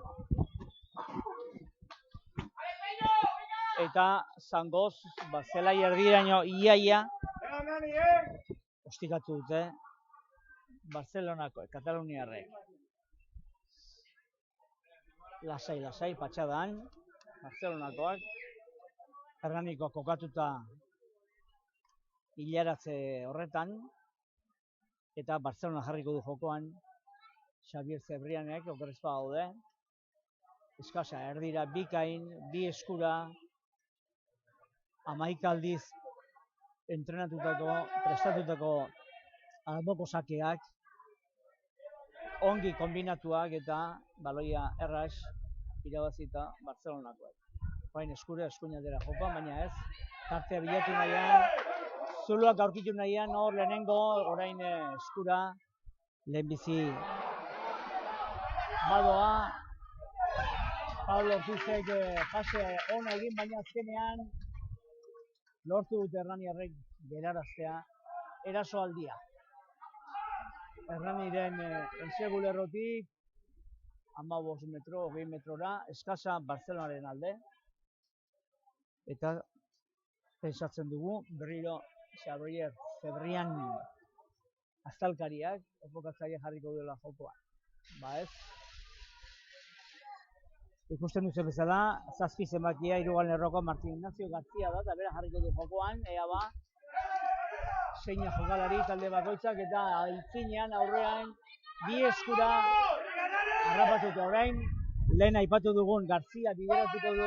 eta Zangoz, zelai erdiraino iaia, ostikatu dute Barcelonako, Kataluniarrek. Lasai, patxadan, Barcelonakoak, Hernanikoak kokatuta hilaratze horretan, eta Barcelona jarriko du jokoan, Xavier Zebrianek, okerrezpa gaude, eskasa, erdira, bikain, bi eskura, 11 aldiz entrenatutako, prestatutako alboko sakeak, ongi kombinatuak eta baloia erraz irabazita Barcelonakoak. Orain eskuinaldera jokoa, baina ez, tartea bilatu nahian, zuloak aurkitu nahian, hor lehenengo, orain eskura, lehenbizi badoa, Pablo Ortizek fase ona egin, baina azkenean lortu dute Hernaniarrek geraraztea erasoaldia. Hernaniren ensegulerrotik 15 metro, 20 metrora, eskasa Barcelonaren alde. Eta pensatzen dugu, berriro Xavier Cebrian aztalkariak, epokatzaile jarriko duela jokoa. Ba ez. Ikusten duzu bezala, 7 zenbakia, 3. lerroko Martin Ignacio García da, eta bera jarriko du jokoan, ea ba, seina jokalari talde bakoitzak, eta aitzinean aurrean, bi eskura harrapatuta orain, lehen aipatu dugun García bideratuko du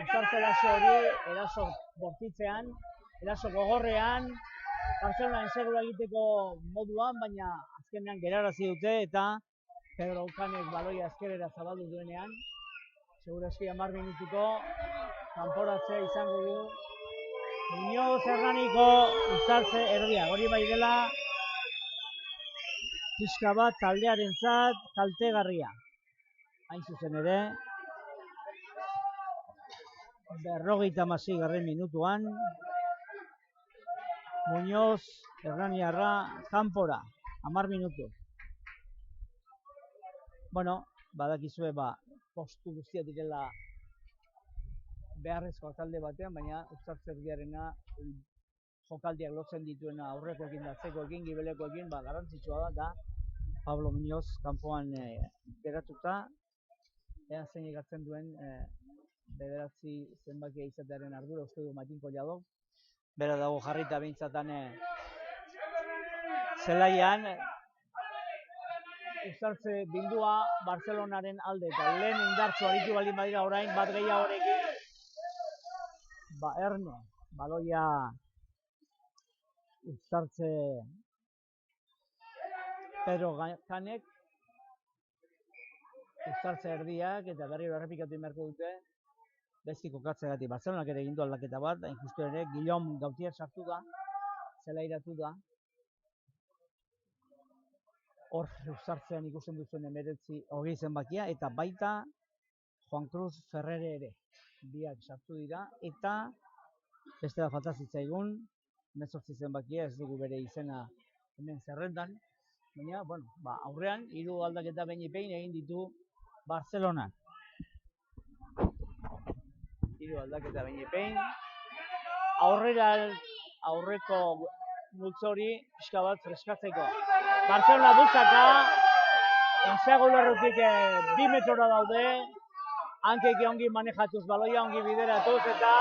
Uztartze eraso hori, eraso bortitzean, eraso gogorrean, Barcelona ensegura egiteko moduan, baina azkenean gerarazi dute eta Pedro Ukanek baloia ezkerrera zabaldu duenean, segurazki 10 minutuko kanporatzea izango du Muñoz Hernaniko Uztartze erdia. Hori bai dela pixka bat taldearentzat kaltegarria. Hain zuzen ere, 56. minutuan, Muñoz Hernaniarra kanpora, 10 minutu. Bueno, badakizue postu guztia direla beharrezko talde batean, baina Uztartze erdiarena jokaldiak lotzen dituena aurrekoekin da atzekoekin, gibelekoekin, garrantzitsua da Pablo Muñoz kanpoan geratuta, ea zein egatzen duen bederatzi zenbakia izatearen ardura uste du Matin Collado. Bera dago jarrita behintzatan zelaian. Uztartze bildua Barcelonaren alde eta lehen indartsu aritu baldin badira orain bat gehiagorekin. Erne, baloia Uztartze Pedro Kanek, Uztartze erdiak eta berriro errepikatu beharko dute. Bezki kokatzeagatik Barcelonak ere egin du aldaketa bat, hain justu ere, Guillaume Gautier sartu da, zelairatu da. Hor Uztartzean ikusten duzuen 19-20 zenbakia, eta baita Juan Cruz Ferrere ere. Biak sartu dira, eta beste da falta zitzaigun, 18 zenbakia, ez dugu bere izena hemen zerrendan, baina, aurrean, 3 aldaketa behin egin ditu Barcelonak. 3 aldaketa behin. Aurreko multzori pixka bat freskatzeko. Barcelona bultzaka, ensegulerrutik 2 metrora daude, hankeki ongi manejatuz, baloia ongi bideratuz, eta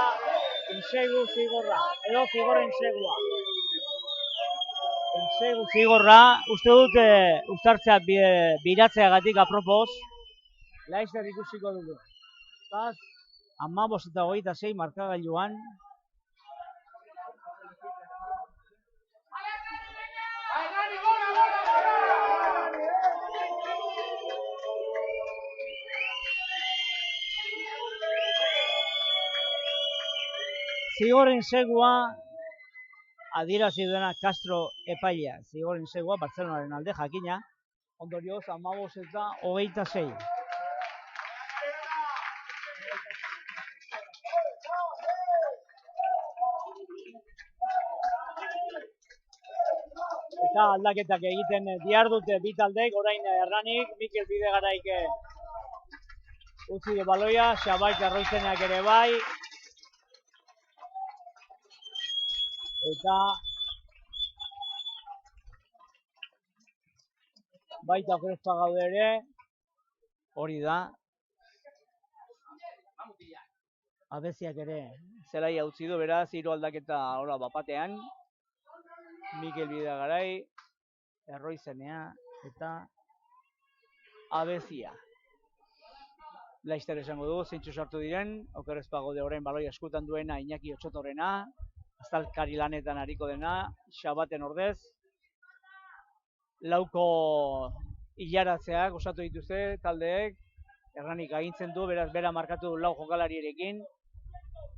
insegu zigorra, edo zigorra insegua. Insegu zigorra, uste dut Uztartzea biratzeagatik apropos, Laizzer ikusiko dugu. 15 eta 26 markagailuan. Zigorren segua adierazi duena Castro epailea. Zigorren segua Barcelonaren alde jakina. Ondorioz 15 eta 26. Eta aldaketak egiten dihardute bi taldeek, orain Hernanik, Mikel Bidegaraik utzi du baloia, Xabaik Arroizenak ere bai. Eta baita Okrezpa gaude ere, hori da. Abeziak ere zelaia utzi du, beraz, 3 aldaketa hola bapatean. Mikel Bidegarai, Erroizenea eta Abezia. Laizzer esango du, zeintzu sartu diren, Okrezpa gaude orain baloia eskutan duena Iñaki Otsotorrena, aztalkari lanetan ariko dena, Xabaten ordez. Lauko hilaratzeak osatu dituzte taldeek, Erranik agintzen du, beraz bera markatu lau jokalarierekin,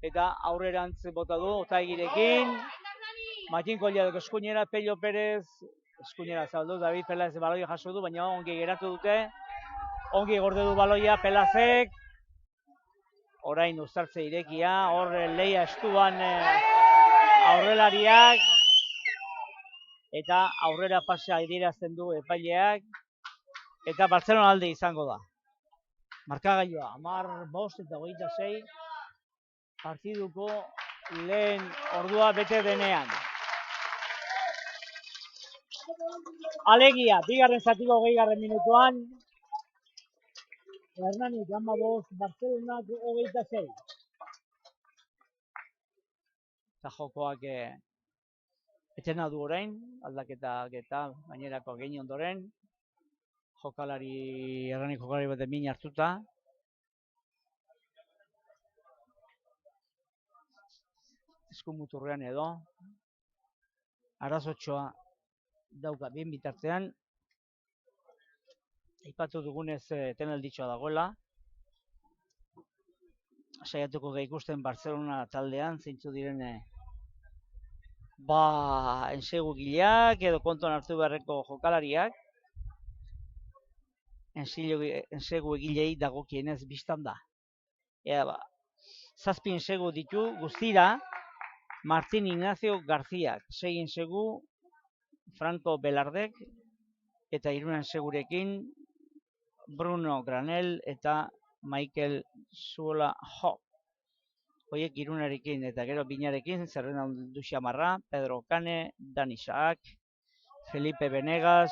eta aurrerantz bota du Otaigirekin, Matin Collado eskuinera, Pello Pérez eskuinera saldu, David Pelaz baloia jaso du, baina ongi geratu dute, ongi gorde du baloia Pelazek, orain uztartze irekia, hor leia estuan aurrelariak, eta aurrera pasea adierazten du epaileak, eta Bartzelona alde izango da. Markagailua, 15 eta 26, partiduko lehen ordua bete denean. Alegia, bigarren zatiko 20. minutuan, Hernanik 15, Bartzelonak 26. Eta jokoak etena du orain, aldaketak eta gainerako gehi ondoren, Hernanik jokalari bat min hartuta. Eskumuturrean edo, arazotxoa dauka bien bitartean, aipatu dugunez tenalditxoa dagoela, saiatuko ga ikusten Barcelona taldean, zeintzu diren ensegu gileak edo kontuan hartu beharreko jokalariak, ensegu egilei dagokienez biztan da. Zazpi ensegu ditu guztira, Martín Ignacio Garziak, 6 ensegu Franco Belardek, eta 3 ensegurekin Bruno Granel eta Michael Zuola Jo. Hoiek irunarekin eta gero binarekin, zerrena du xamarra, Pedro Cane, Dani Saak, Felipe Venegas,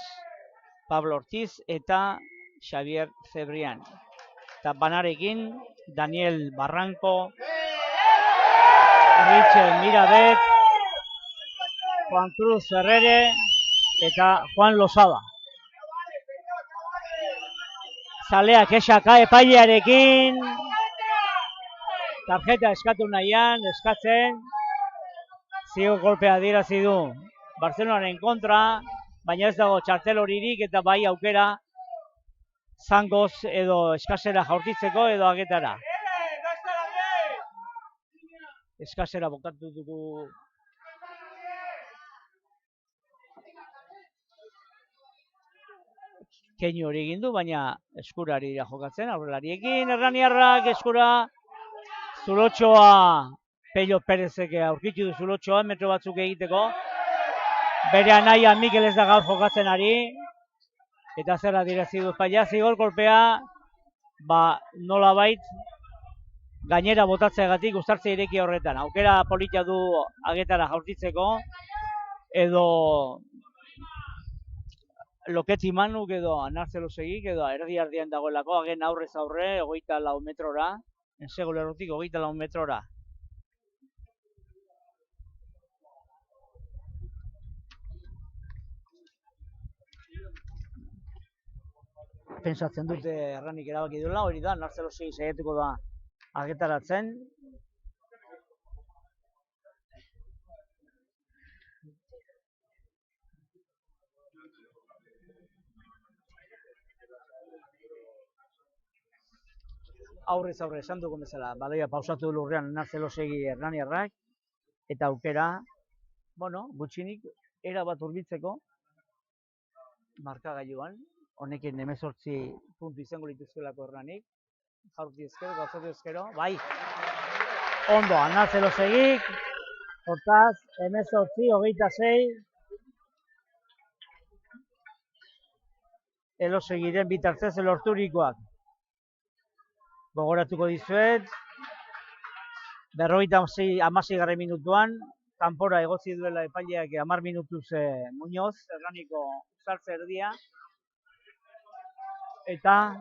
Pablo Ortiz eta Xavier Cebrián. Eta banarekin, Daniel Barranco, Richel Mirabet, Juan Cruz Ferrere eta Juan Lozada. Zaleak esaka epailearekin, tarjeta eskatu nahian, eskatzen, zigo golpea adierazi du Barcelonaren kontra, baina ez dago txartel horirik eta bai aukera zangoz edo eskasera jaurtitzeko edo agetara. Eskasera bokatu dugu keinu hori egin du, baina eskurari jokatzen, aurrelariekin, Erraniarrak eskura, Zulotxoa, Pello Perezek aurkitu du Zulotxoa, metro batzuk egiteko, bere anaia Mikel ez da gaur jokatzen ari, eta zer adierazi du epailea, zigor kolpea, nolabait, gainera botatzeagatik uztartze ireki horretan, aukera polita du agetara jaurtitzeko, edo Loketzi Manuk edo Anartzelosegik edo erdi-ardian dagoelako, agen aurrez aurre, 24 metrora, ensegu lerrotik 24 metrora. Pentsatzen dute Erranik erabaki duela, hori da, Anartzelosegi saiatuko da agetaratzen. Aurrez aurre esan dugun bezala, baloia pausatu lurrean Anartzelosegi Hernaniarrak, eta aukera, gutxinik, erabat hurbiltzeko markagailuan, honekin 18 puntu izango lituzkelako Hernanik, jaurti ezkero, gauzatu ezkero, bai, ondo, Anartzelosegik, hortaz, 18, 26, Elosegiren bitartez lorturikoak. Gogoratuko dizuet, 56. minutuan, kanpora egotzi duela epaileak 10 minutuz Muñoz, Hernaniko sartze erdia, eta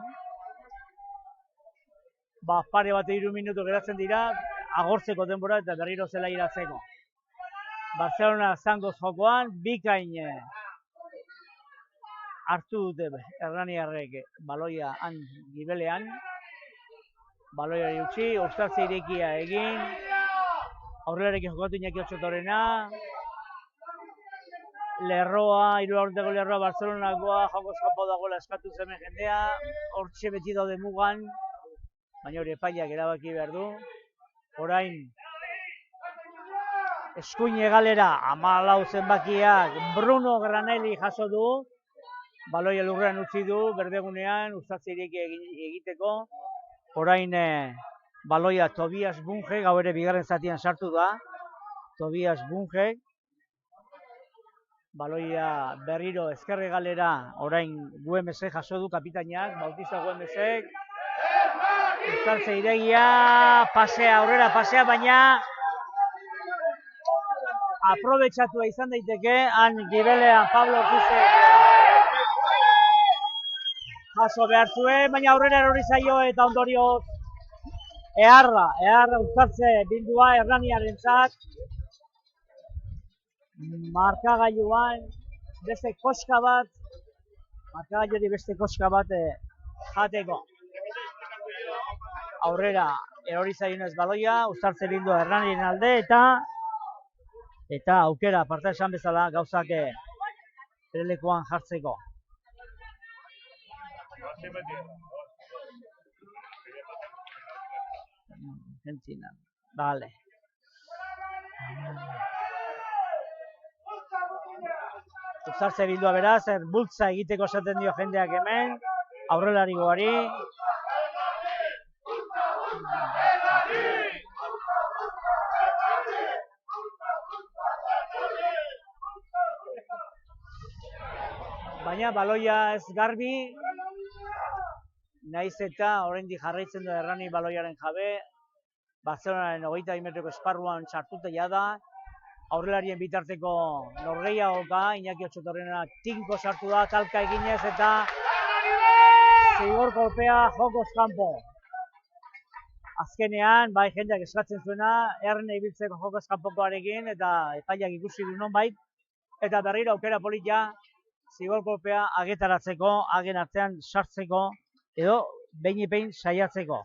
pare bat 3 minutu geratzen dira, agortzeko denbora eta berriro zela iratzeko. Barcelona zangoz jokoan, bikain hartu dute Hernaniarrek baloia han gibelean, baloiari utzi, uztartze irekia egin, aurrerarekin jokatu Iñaki Otxotorena, lerroa, 3 urteko lerroa Barcelonakoa, jokoz kanpo dagoela eskatu zen jendea, hortxe beti daude mugan, baina hori epaileak erabaki behar du. Orain, eskuin egalera 14 zenbakiak Bruno Granelli jaso du, baloia lurrean utzi du, berdegunean, Uztartze ireki egiteko. Orain, baloia Tobias Bunge, gau ere bigarren zatian sartu da. Tobias Bunge. Baloia berriro ezkerre galera, orain Güemesek jaso du kapitainak, Bautista Güemesek. Uztartze iregia, aurrera pasea, baina aprobetxatua izan daiteke, han gibelean Pablo Ortizek jaso behar zuen, baina aurrera erori zaio eta ondorioz eharra Uztartze bildua Hernaniarentzat. Markagailuan beste koska bat, jateko. Aurrera erori zaionez baloia, Uztartze bildua Hernanien alde eta aukera parta esan bezala gauzak berelekuan jartzeko. Argentina, vale. Uztartze bildua beraz, bultza egiteko esaten dio jendeak hemen, aurrelarigoari. Baina baloia ez garbi, naiz eta oraindik jarraitzen du Hernani baloiaren jabe, Barcelonaren 22 metroko esparruan txartuta da, aurrelarien bitarteko norgehiagoka, Iñaki Otxotorrena tinko sartu da, talka eginez eta zigor kolpea jokoz kanpo. Azkenean, bai jendeak eskatzen zuena, erne ibiltzeko jokoz kanpokoarekin eta epaileak ikusi du nonbait, eta berriro aukera polita zigor kolpea agetaratzeko, hagen artean sartzeko, edo behin saiatzeko.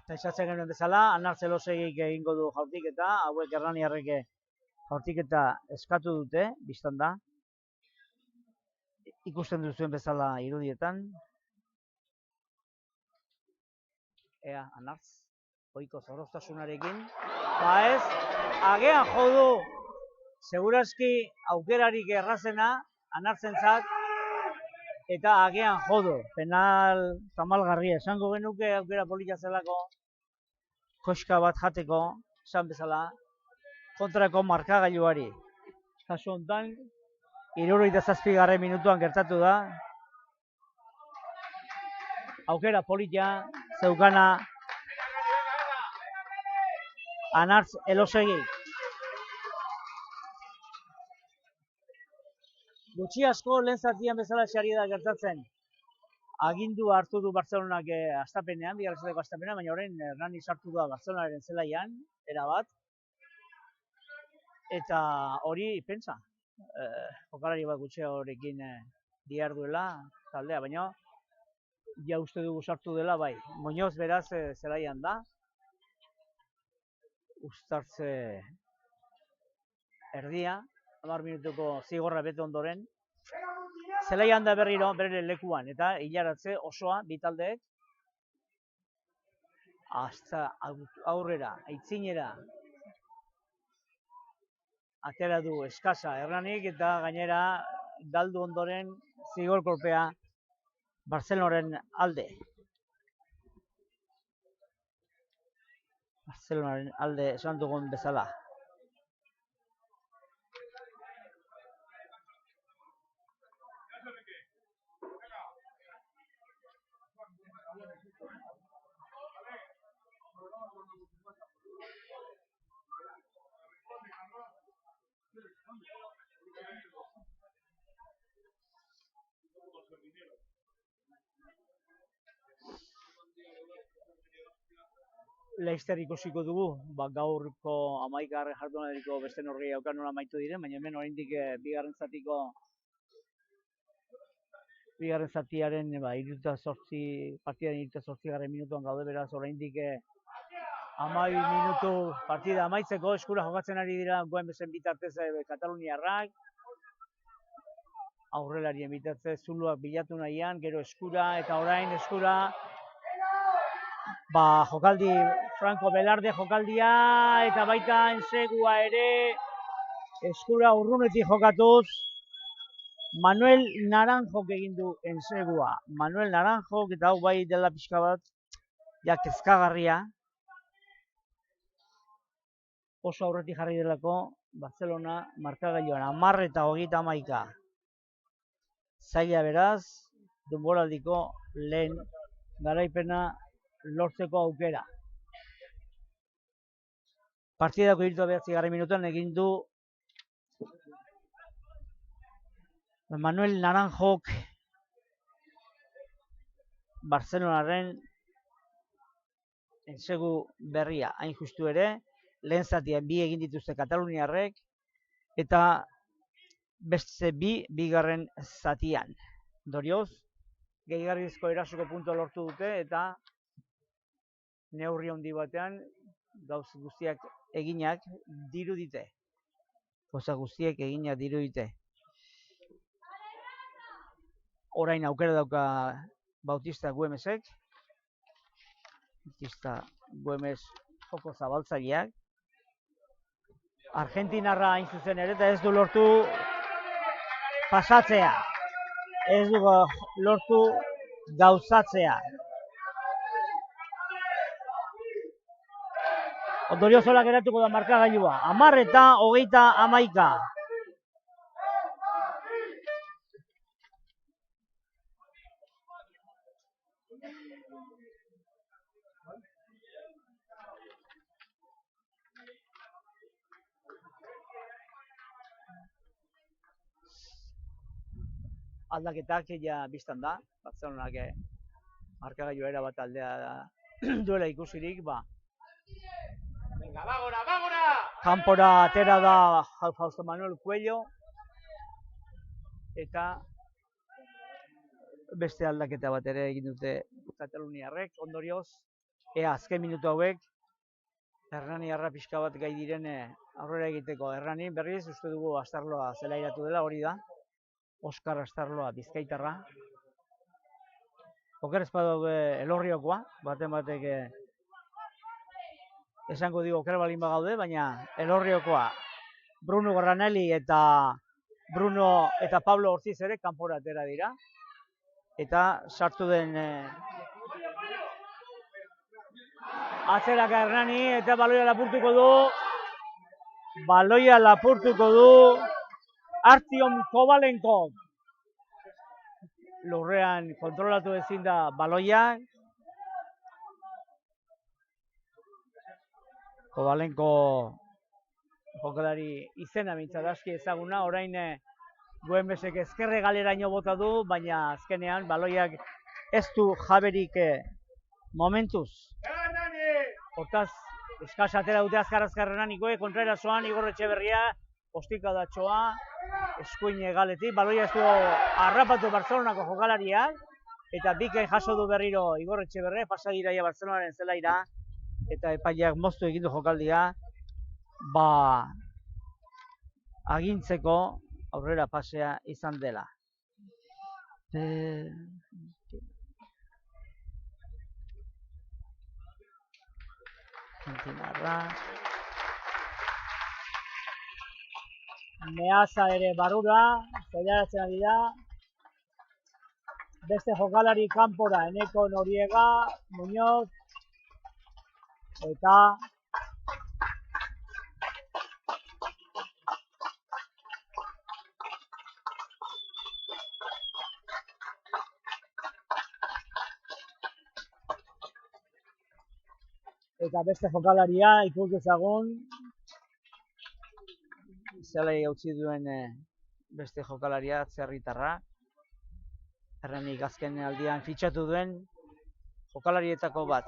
Pentsatzen genuen bezala, Anar Zelosegik egingo du jaurtiketa, hauek Hernaniarrek jaurtiketa eskatu dute, bistan da. Ikusten duzuen bezala irudietan. Ea, Anartz, ohiko zorroztasunarekin. Ba ez, agean jo du, segurazki aukerarik errazena, Anartzentzat, eta agean jo du. Penal tamalgarria, esango genuke aukera polita zelako, koska bat jateko, esan bezala, kontrako markagailuari. Kasu honetan, 77. minutuan gertatu da. Aukera polita zeukana Anartz Elosegi. Gutxi asko lehen zatian bezala xari da gertatzen. Agindu hartu du Barcelonak astapenean, bigarren astapenean, baina orain Hernani sartu da Barcelonaren zelaian, erabat. Eta hori, pentsa, jokalari bat gutxea horrekin diharduela taldea, baina ja uste dugu sartu dela, bai. Muñoz beraz zelaian da. Uztartze erdia, 10 minutuko zigorra bete ondoren. Zelaian da berriro bere lekuan, eta hilaratze osoa bitaldeek. Hasta aurrera, aitzinera. Atera du eskasa Hernanik eta gainera galdu ondoren zigor kolpea Barcelonaren alde. Barcelonaren alde esan dugun bezala. Leicester ikusiko dugu, gaurko 11. jardunaldiko beste norgehiagoka aukan nola amaitu diren, baina hemen oraindik bigarren zatiaren 68 partidaren 68. minutuan gaude, beraz oraindik 12 minutu partida amaitzeko. Eskura jokatzen ari dira Güemesen bitartez kataluniarrak. Aurrelarien bitartez zuluak bilatu nahian, gero eskura eta orain eskura jokaldi Franco Velarde jokaldia eta baita ensegua ere eskura urrunetik jokatuz Manuel Naranjok egin du ensegua. Manuel Naranjok eta hau bai dela pixka bat ja kezkagarria. Oso aurretik jarri delako Barcelona markagailuan 10:31. Zaila beraz, denboraldiko lehen garaipena lortzeko aukera. Partidako 9. minutuan egin du Manuel Naranjok Barcelonaren ensegu berria, hain justu ere, lehen zatian 2 egin dituzte kataluniarrek, eta beste 2 bigarren zatian. Dorioz, gehigarrizko erasoko puntua lortu dute, eta neurri handi batean gauz guztiak eginak dirudite. Gauza guztiak eginak dirudite. Orain aukera dauka Bautista Güemesek. Bautista Güemes joko zabaltzaileak. Argentinarra hain zuzen ere, eta ez du lortu pasatzea. Ez du lortu gauzatzea. Ondorioz hola geratuko da markagailua. 10:31. Aldaketak ja biztan da. Barcelonak markagailua erabat aldea duela ikusirik, kanpora atera da Fausto Manuel Cuello eta beste aldaketa bat ere egin dute kataluniarrek. Ondorioz, azken minutu hauek Hernaniarra pixka bat gai diren aurrera egiteko. Hernani berriz uste dugu Astarloa zelairatu dela, hori da. Oskar Astarloa bizkaitarra. Oker ezpadago Elorriokoa, baten batek esango digu oker balin bagaude, baina Elorriokoa Bruno Granelli eta Pablo Ortiz ere kanpora atera dira. Eta sartu den atzeraka Hernani eta baloia lapurtuko du Artyom Kovalenko. Lurrean kontrolatu ezin da baloia. Kovalenko jokalari izena mintzat aski ezaguna, orain Güemesek ezkerre galeraino bota du, baina azkenean baloiak ez du jaberik momentuz. Hortaz, eskas atera dute azkar-azkarrenan kontraerasoan Igor Etxeberria, ostikadatxoa, eskuin galetik, baloia ez du harrapatu Barcelonako jokalariak, eta bikain jaso du berriro Igor Etxeberria, pasadiraia Barcelonaren zelaira, eta epaileak moztu egin du jokaldia, agintzeko aurrera pasea izan dela. Meaza ere barura, zelaratzen ari da. Beste jokalari kanpora, Eneko Noriega, Muñoz, eta beste jokalaria ikus dezagun zelai utzi duen beste jokalaria atzerritarra. Herrenik azken aldian fitxatu duen jokalarietako bat.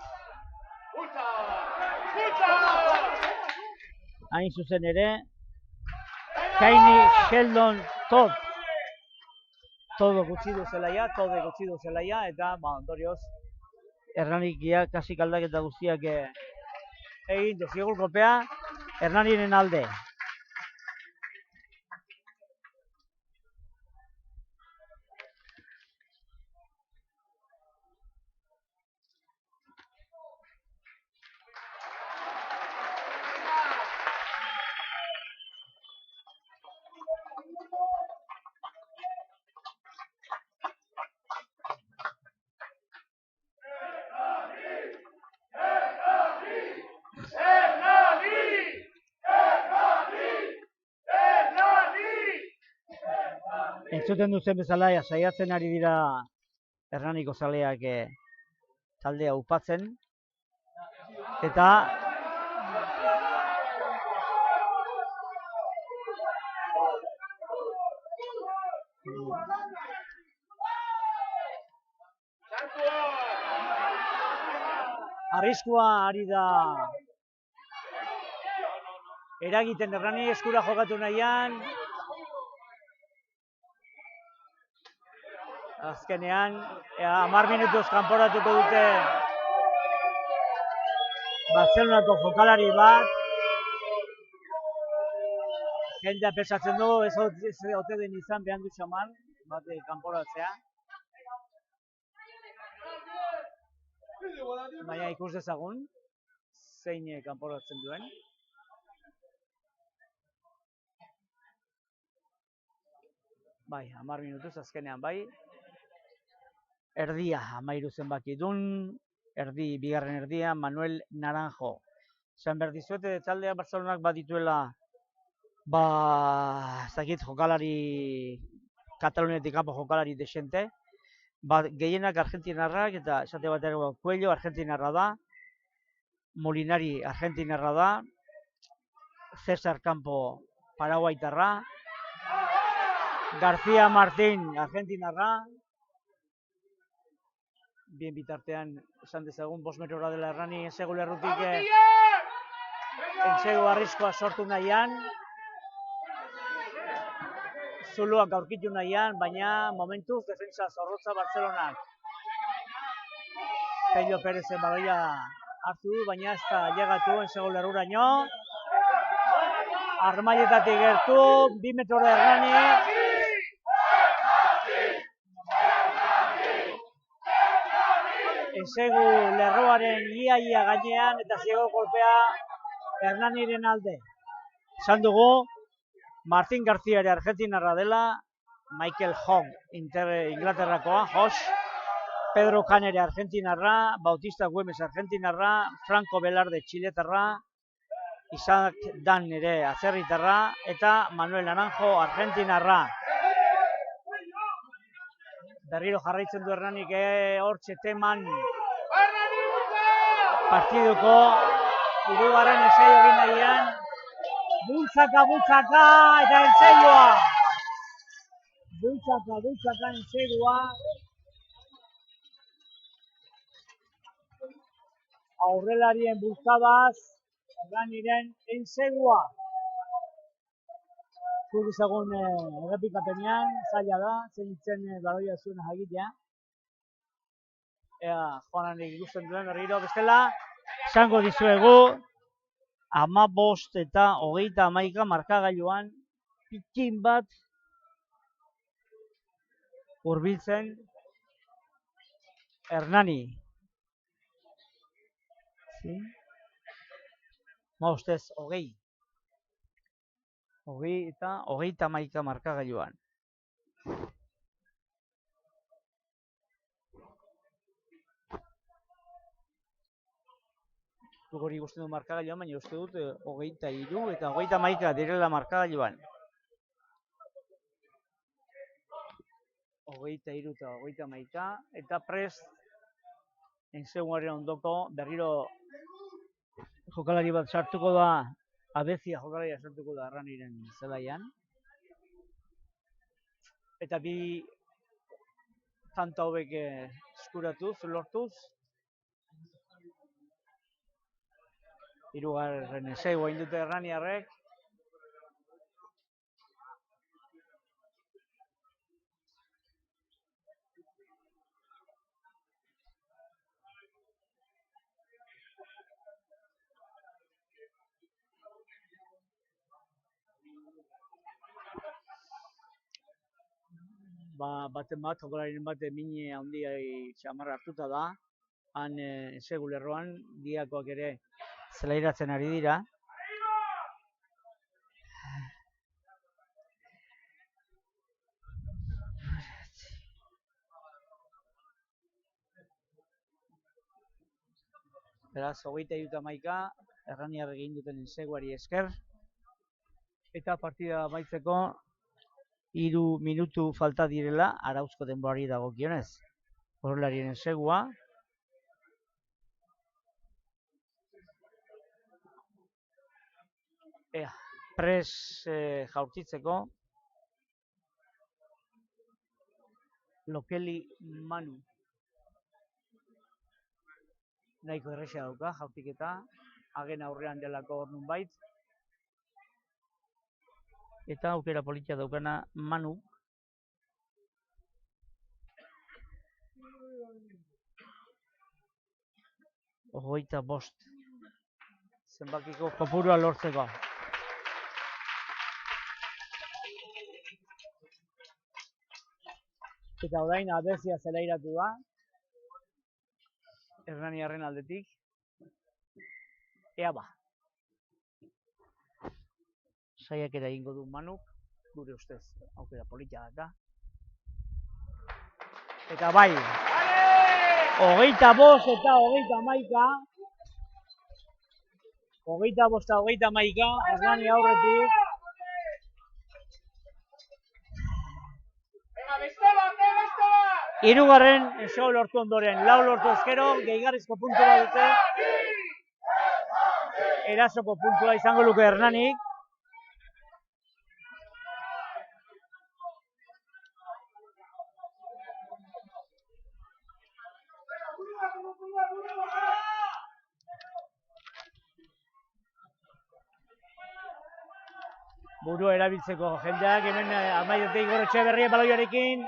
Hain zuzen ere, Kaini Sheldon Todo gutxi du zelaia, eta ondorioz, Hernanikia kasik aldaketa guztiak egin du zigulkopea Hernaniren alde. Entzuten duzen bezala, saiatzen ari dira Hernaniko zaleak taldea upatzen. Eta arriskua ari da eragiten Hernani eskura jokatu nahian. Azkenean, 10 minutuz kanporatuko dute Barcelonako jokalari bat. Jendea pesatzen du, ez ote den izan behar du xaman, bat kanporatzea. Baina ikus dezagun, zein kanporatzen duen. Bai, 10 minutuz azkenean bai. Erdia, 13 zenbaki dun, bigarren erdia, Manuel Naranjo. Zan behar dizuete, taldea Barcelonak badituela, ez dakit jokalari, Kataluniatik kanpo jokalari desente, gehienak argentinarrak, eta esate batera Cuello argentinarra da, Molinari argentinarra da, Cesar Campo paraguaitarra, García Martín argentinarra, bien bitartean esan dezagun 5 metrora dela Hernani ensegu lerrutik ensegu arriskoa sortu nahian, zuluak aurkitu nahian, baina momentuz defensa zorrotza Barcelonak. Pello Perezen baloia hartu du, baina ez da llegatu ensegu lerruraino. Armailetatik gertu, 2 metrora Hernani. Ensegu lerroaren ia gainean eta ziego kolpea Hernaniren alde. Esan dugu, Martín García ere argentinarra dela, Michael Hogg Inglaterrakoa, Josh, Pedro Canere argentinarra, Bautista Güemes argentinarra, Franco Velarde txiletarra, Isaac Dan ere atzerritarra, eta Manuel Naranjo argentinarra. Berriro jarraitzen du Hernanik hortxe teman partiduko 3. ensaio egin nahian. Bultzaka eta ensaioa. Bultzaka ensaioa. Aurrelarien bultzabaz, Hernaniren ensaioa. Zuk ezagun errepikapenean, zaila da, zenitzen baloia zuena jagitea. Ea, Joananik ikusten duen berriro, bestela, esango dizuegu, 15 eta 31 markagailuan, pikin bat hurbiltzen Hernani. Ustez, 20 eta 31 markagailuan. Hori ikusten du markagailuan, baina uste dut 23 eta 31 direla markagailuan. 23 eta 31 eta prest enseguaren ondoko berriro jokalari bat sartuko da, Abezia jokalaria sartuko da Hernaniren zelaian. Eta 2 tanta hauek eskuratuz, lortuz. Hirugarren ensegua egin dute hernaniarrek. Baten bat, jokolarien bat mine handia txamarra hartuta da. Han ensegu lerroan, diakoak ere zelairatzen ari dira. Beraz, 23-11, hernaniarrek egin duten enseguari esker. Eta partida amaitzeko 3 minutu falta direla, arauzko denborari dagokionez. Horrelarien ensegua. Pres jaurtitzeko. Lokeli Manu. Nahiko erresa dauka, jaurtiketa. Hagen aurrean delako hor nunbait. Eta aukera politia daukana Manu. Hogeita bost. Zenbakiko kopurua lortzeko. Eta orain abezia zelairatu da. Hernaniarren aldetik. Ea ba. Saiakera egingo du Manuk, gure ustez aukera politia da. Eta bai. 25 eta 31. 25 eta 31, Hernani aurretik. Hirugarren ensegu lortu ondoren, 4 lortu ezkero, gehigarrizko puntu bat dute. Erasoko puntua izango luke Hernanik. Burua erabiltzeko jendeak, hemen amaidetik Igor Etxeberria baloiarekin.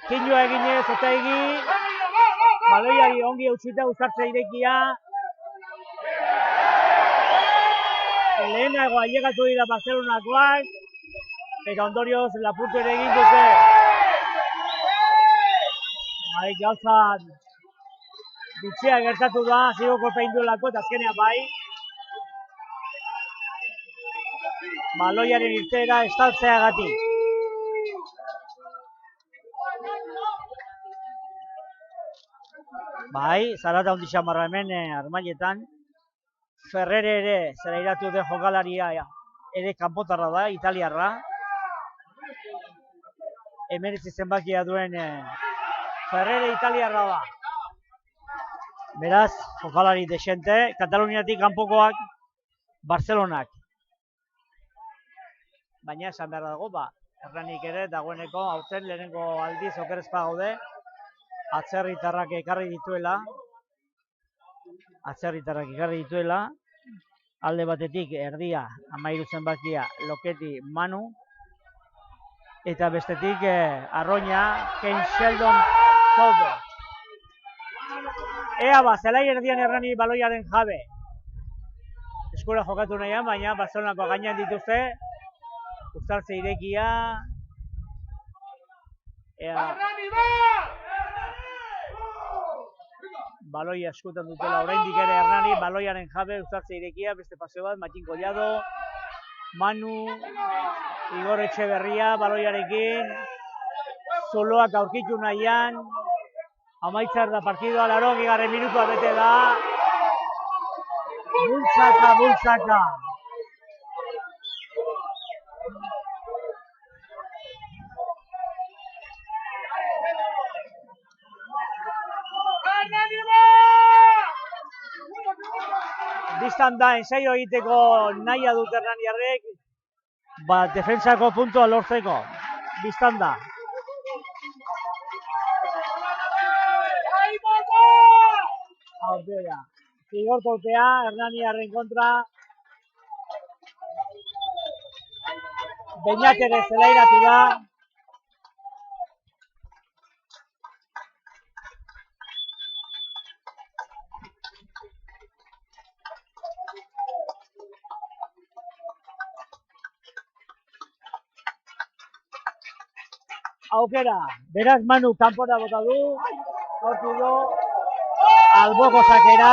Kinua eginez, Otaegi. Baloiari ongi utzita uzartze irekia. Lehenago ailegatu dira Barcelonakoak. Eta ondorioz lapurtu ere egin dute. Gauza bitxea gertatu da, zigo kolpein duelako eta azkenean bai. Baloiaren irteera estaltzeagatik. Bai, zarata handi xamarra hemen Armainetan. Ferrere ere zelairatu den jokalaria ere kanpotarra da, italiarra. Hemeretzi zenbakia duen Ferrere italiarra da. Beraz, jokalari desente, Kataluniatik kanpokoak Barcelonak. Baina esan behar dago, Hernanik ere dagoeneko aurten lehenengo aldiz okerrezpa gaude. Atzerritarrak ekarri dituela. Alde batetik erdia, 13 zenbakia, Loketi Manu. Eta bestetik Arroña, Ken Sheldon Todo. Ea zelai erdian Hernani baloiaren jabe. Eskura jokatu nahian, baina Barcelonako gainean dituzte. Uztartze irekia. Baloia eskutan dutela oraindik ere Hernani, baloiaren jabe, uztartze irekia, beste paseo bat, Matin Collado, Manu, Igor Etxeberria, baloiarekin, Zuloak aurkitu nahian, amaitzar da partidua, 80. minutua bete da, bultzaka. Bistan da, ensaio egiteko nahia dut Hernaniarrek, defentsako puntua lortzeko. Bistan da. Igor kolpea, Hernaniarren kontra, Beñat ere zelairatu da. Aukera, beraz Manu kanpora bota du, hortu du, alboko zakera.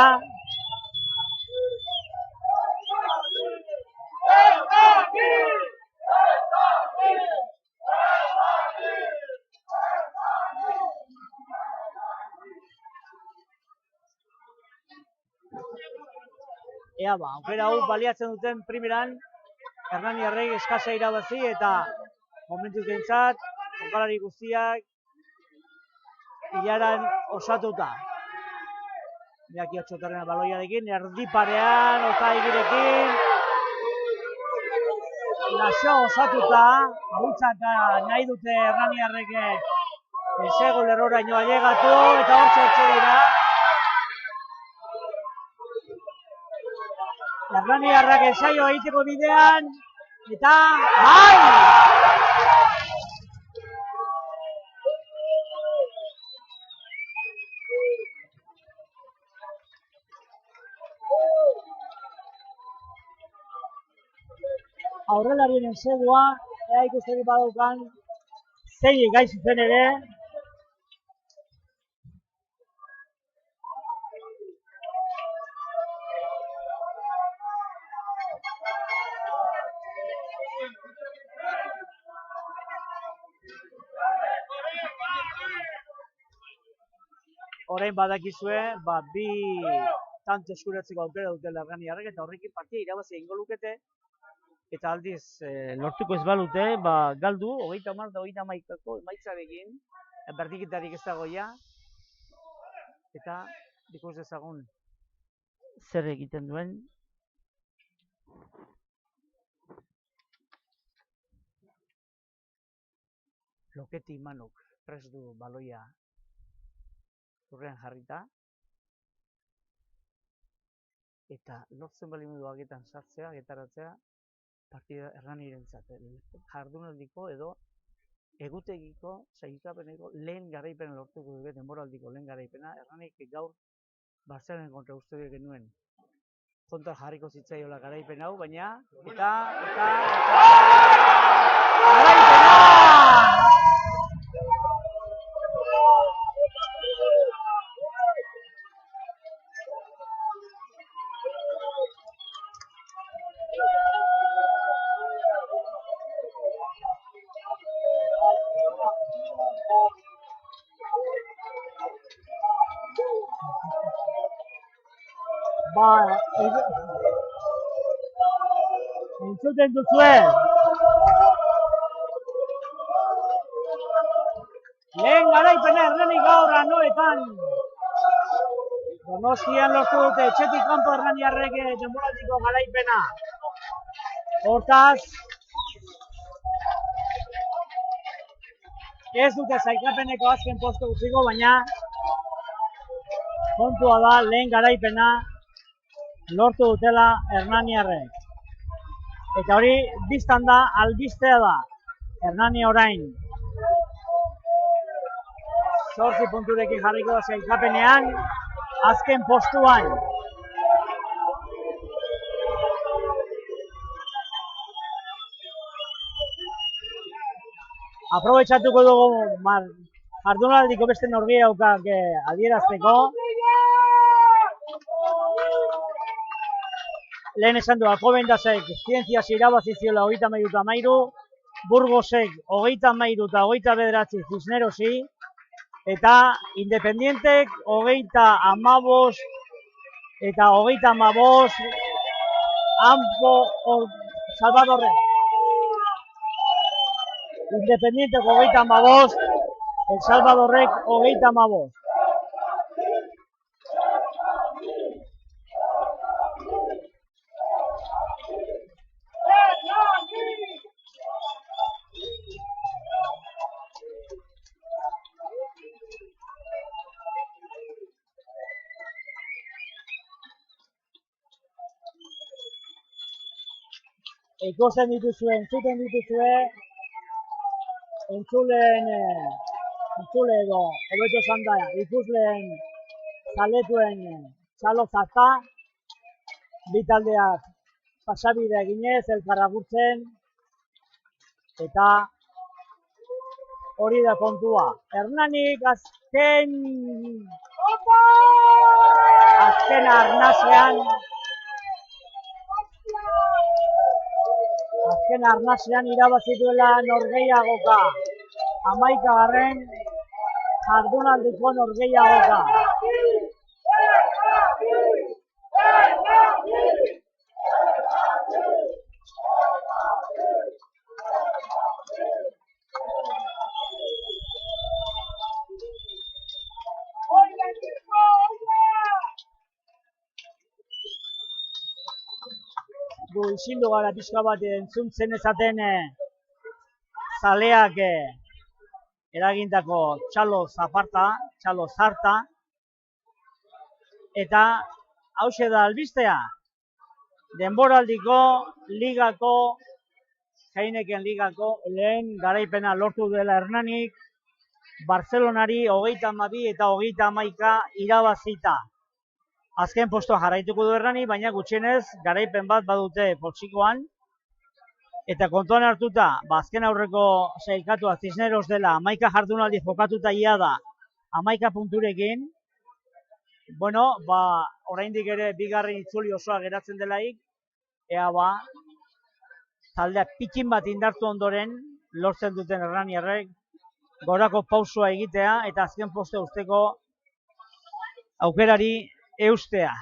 Ea ba, aukera hau baliatzen duten primeran, Hernaniarrek eskasa irabazi eta momentuz behintzat, jokalari guztiak ilaran osatuta. Iñaki Otxotarrena baloiarekin, erdi parean, Otaigirekin, laso osatuta, bultzaka nahi dute Hernaniarrek segol erroraino ailegatu eta hortxe dira. Hernaniarrak ensaioa egiteko bidean, eta bai! Aurrelarien ensegua, ea ikusterik badaukan, zein gai zuzen ere. Orain badakizue, bi tanto eskuratzeko aukera dutela Hernaniarrek eta horrekin partia irabazi egingo lukete. Eta aldiz, lortuko ez balute, galdu, 30 eta 31ko emaitzarekin, berdiketarik ez dagoia, eta ikus dezagun zer egiten duen. Loketi Manuk prest du baloia zurrean jarrita, eta lortzen balimudu agetan sartzea, getaratzea, partida Hernanirentzat jardunaldiko edo egutegiko sailkapeneko lehen garaipena lortuko dugu, denboraldiko lehen garaipena. Hernanik gaur Bartzelonaren kontra uste dut genuen kontra jarriko zitzaiola garaipen hau, baina eta garaipena! Entzuten duzue. Lehen garaipena Hernanik gaur anoetan. Donostian lortu dute etxetik kanpo Hernaniarrek denboraldiko garaipena. Hortaz, ez dute sailkapeneko azken postu utziko, baina kontua da lehen garaipena lortu dutela Hernaniarrek. Eta hori biztan da, albistea da. Hernani orain 8 punturekin jarriko da sailkapenean, azken postuan. Aprobetxatuko dugu jardunaldiko beste norgehiagokak adierazteko. Lehen esan du, Alcobendasek zientziaz irabazi ziola 33-13, Burgosek 33 eta 29 Cisnerosi, eta Independientek 35 eta 35 Ampo Salvadorrek. Independientek 35, El Salvadorrek 35. ikusten dituzue, entzuten dituzue, entzule edo, hobeto esan da, ikusleen zaletuen txalo zarta, bi taldeak pasabide eginez, elkar agurtzen, eta hori da kontua. Hernanik azken arnasean irabazi duela norgehiagoka. 11. jardunaldiko norgehiagoka. Gu isildu gara pixka bat entzuntzen ezaten zaleak eragindako txalo zarta, eta hauxe da albistea. Denboraldiko ligako, Heineken ligako lehen garaipena lortu dela Hernanik, Barcelonari 32 eta 31 irabazita. Azken postua jarraituko du Hernanik, baina gutxienez garaipen bat badute poltsikoan. Eta kontuan hartuta, azken aurreko sailkatua Cisneros dela 11 jardunaldi jokatuta ia da 11 punturekin. Bueno, oraindik ere bigarren itzuli osoa geratzen delaik, ea taldea pikin bat indartu ondoren lortzen duten Hernaniarrek gorako pausua egitea eta azken postea usteko aukerari eustea.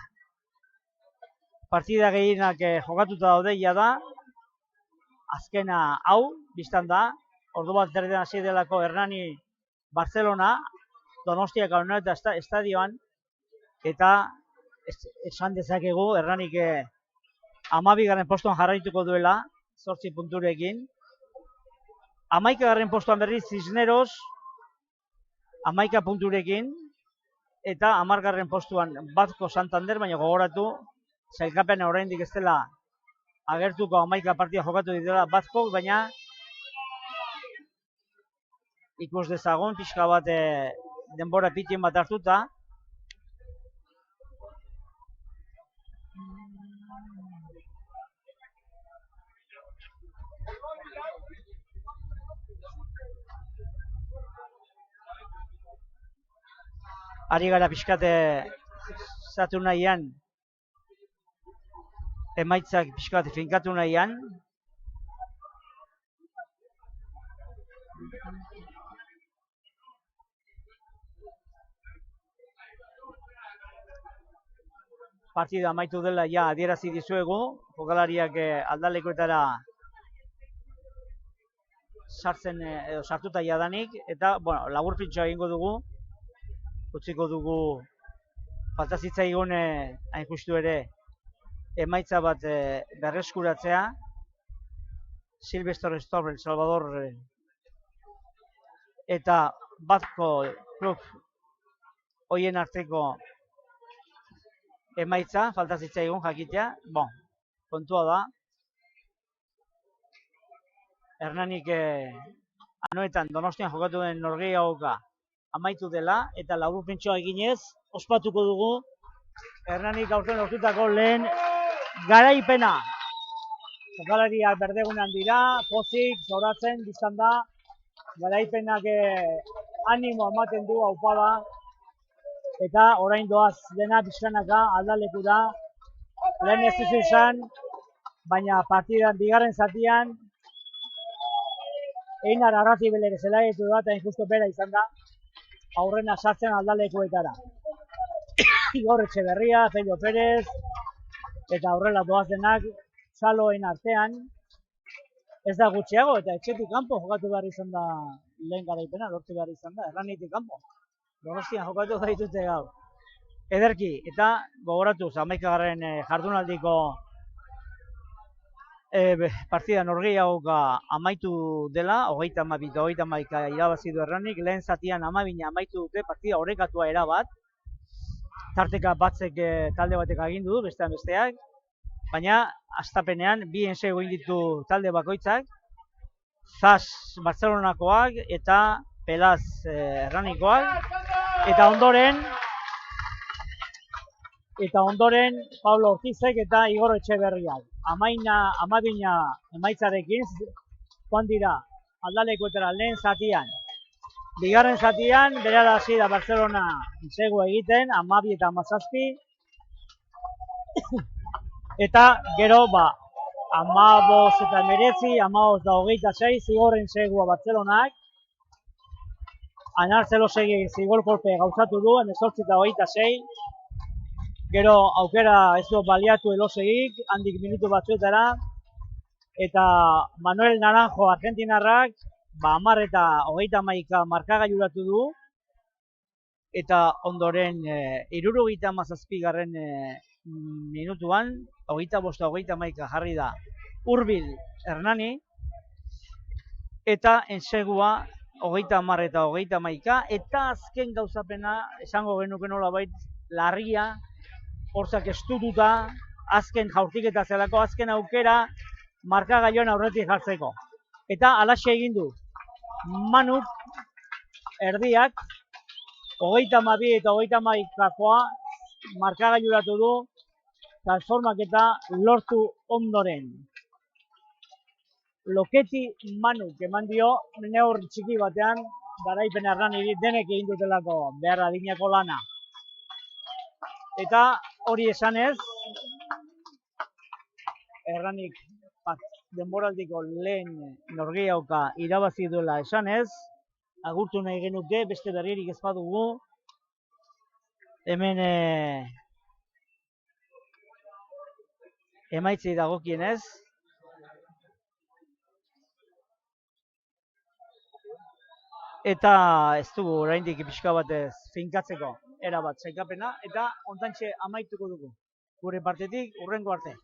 Partida gehienak jokatuta daude ia da. Azkena hau, biztan da, ordu bat erdian hasi delako Hernani Barcelona, Donostiak Anoeta estadioan, eta esan dezakegu Hernanik 12. postuan jarraituko duela, 8 punturekin. 11. postuan berriz Cisneros, 11 punturekin, eta 10. postuan Batko Santander, baina gogoratu, sailkapena oraindik ez dela agertuko 11 partida jokatu ditela Batkok, baina ikus dezagun pixka bat denbora pitien bat hartuta. Ari gara pixkate zatu nahian, emaitzak pixkat finkatu nahian. Partida amaitu dela ja adierazi dizuegu, jokalariak aldalekuetara sartuta jadanik, eta laburpintxoa egingo dugu, utziko dugu falta zitzaigun hain justu ere emaitza bat berreskuratzea. Silvestre Storm, El Salvador eta Batko klub hoien arteko emaitza falta zitzaigun jakitea. Kontua da Hernanik Anoetan Donostian jokatu den norgehiagoka amaitu dela, eta laburpintxoa eginez ospatuko dugu Hernanik aurten lortutako lehen garaipena. Jokalariak berdegunean dira, pozik, zoratzen, biztan da, garaipenak animo ematen du aupada, eta orain doaz dena bizkanaka aldalekura, lehen ez duzu izan, baina partidan bigarren zatian, Einar Arratibelek zelaitu da, eta injusto bera izan da, aurrena sartzen aldalekuetara. Igor Etxeberria, Pello Pérez, eta aurrela doaz denak, Saloen artean, ez da gutxiago, eta etxetik kanpo jokatu behar izan da lehen garaipena, lortu behar izan da, Herranitik kanpo. Donostian jokatu gaitute gaur. Ederki, eta gogoratuz, 11. jardunaldiko partida norgehiagoka amaitu dela, 32 eta 31 irabazi du Hernanik, lehen zatian 12 amaitu dute, partida orekatua erabat, tarteka batzek talde batek agindu du, bestean besteak, baina hastapenean bi ensegu egin ditu talde bakoitzak, Zas Bartzelonakoak eta Pelaz Erranikoak, eta ondoren Pablo Ortizek eta Igor Etxeberriak. 12 emaitzarekin joan dira aldalekuetara lehen zatian. Bigarren zatian, berara hasi da Bartzelona ensegu egiten, 12 eta 17, eta gero, 15 eta 19, 15 da 26, zigor ensegua Bartzelonak, Anar Zelosegi zigor kolpe gauzatu du, 18 eta 26, gero aukera ez du baliatu Elosegik, handik minutu batzuetara, eta Manuel Naranjo argentinarrak, 10 eta 31 markagailuratu du, eta ondoren 77. Minutuan, 25-31 jarri da Urbil Hernani, eta ensegua 30 eta 31, eta azken gauzapena, esango genuke nolabait, larria, horzak estututa, azken jaurtiketa zelako, azken aukera, markagailuan aurretik jartzeko. Eta alaxe egin du, Manuk erdiak, 32 eta 31koa markagailuratu du, transformaketa lortu ondoren. Loketi Manuk eman dio, neur txiki batean, garaipen Hernani denek egin dutelako behar adinako lana. Eta hori esanez, Erranik denboraldiko lehen norgehiagoka irabazi duela esanez, agurtu nahi genuke, beste berrierik ez badugu, hemen emaitzei dagokienez, eta ez dugu oraindik pixka batez finkatzeko erabat sailkapena, eta ontantxe amaituko dugu. Gure partetik, hurrengo arte.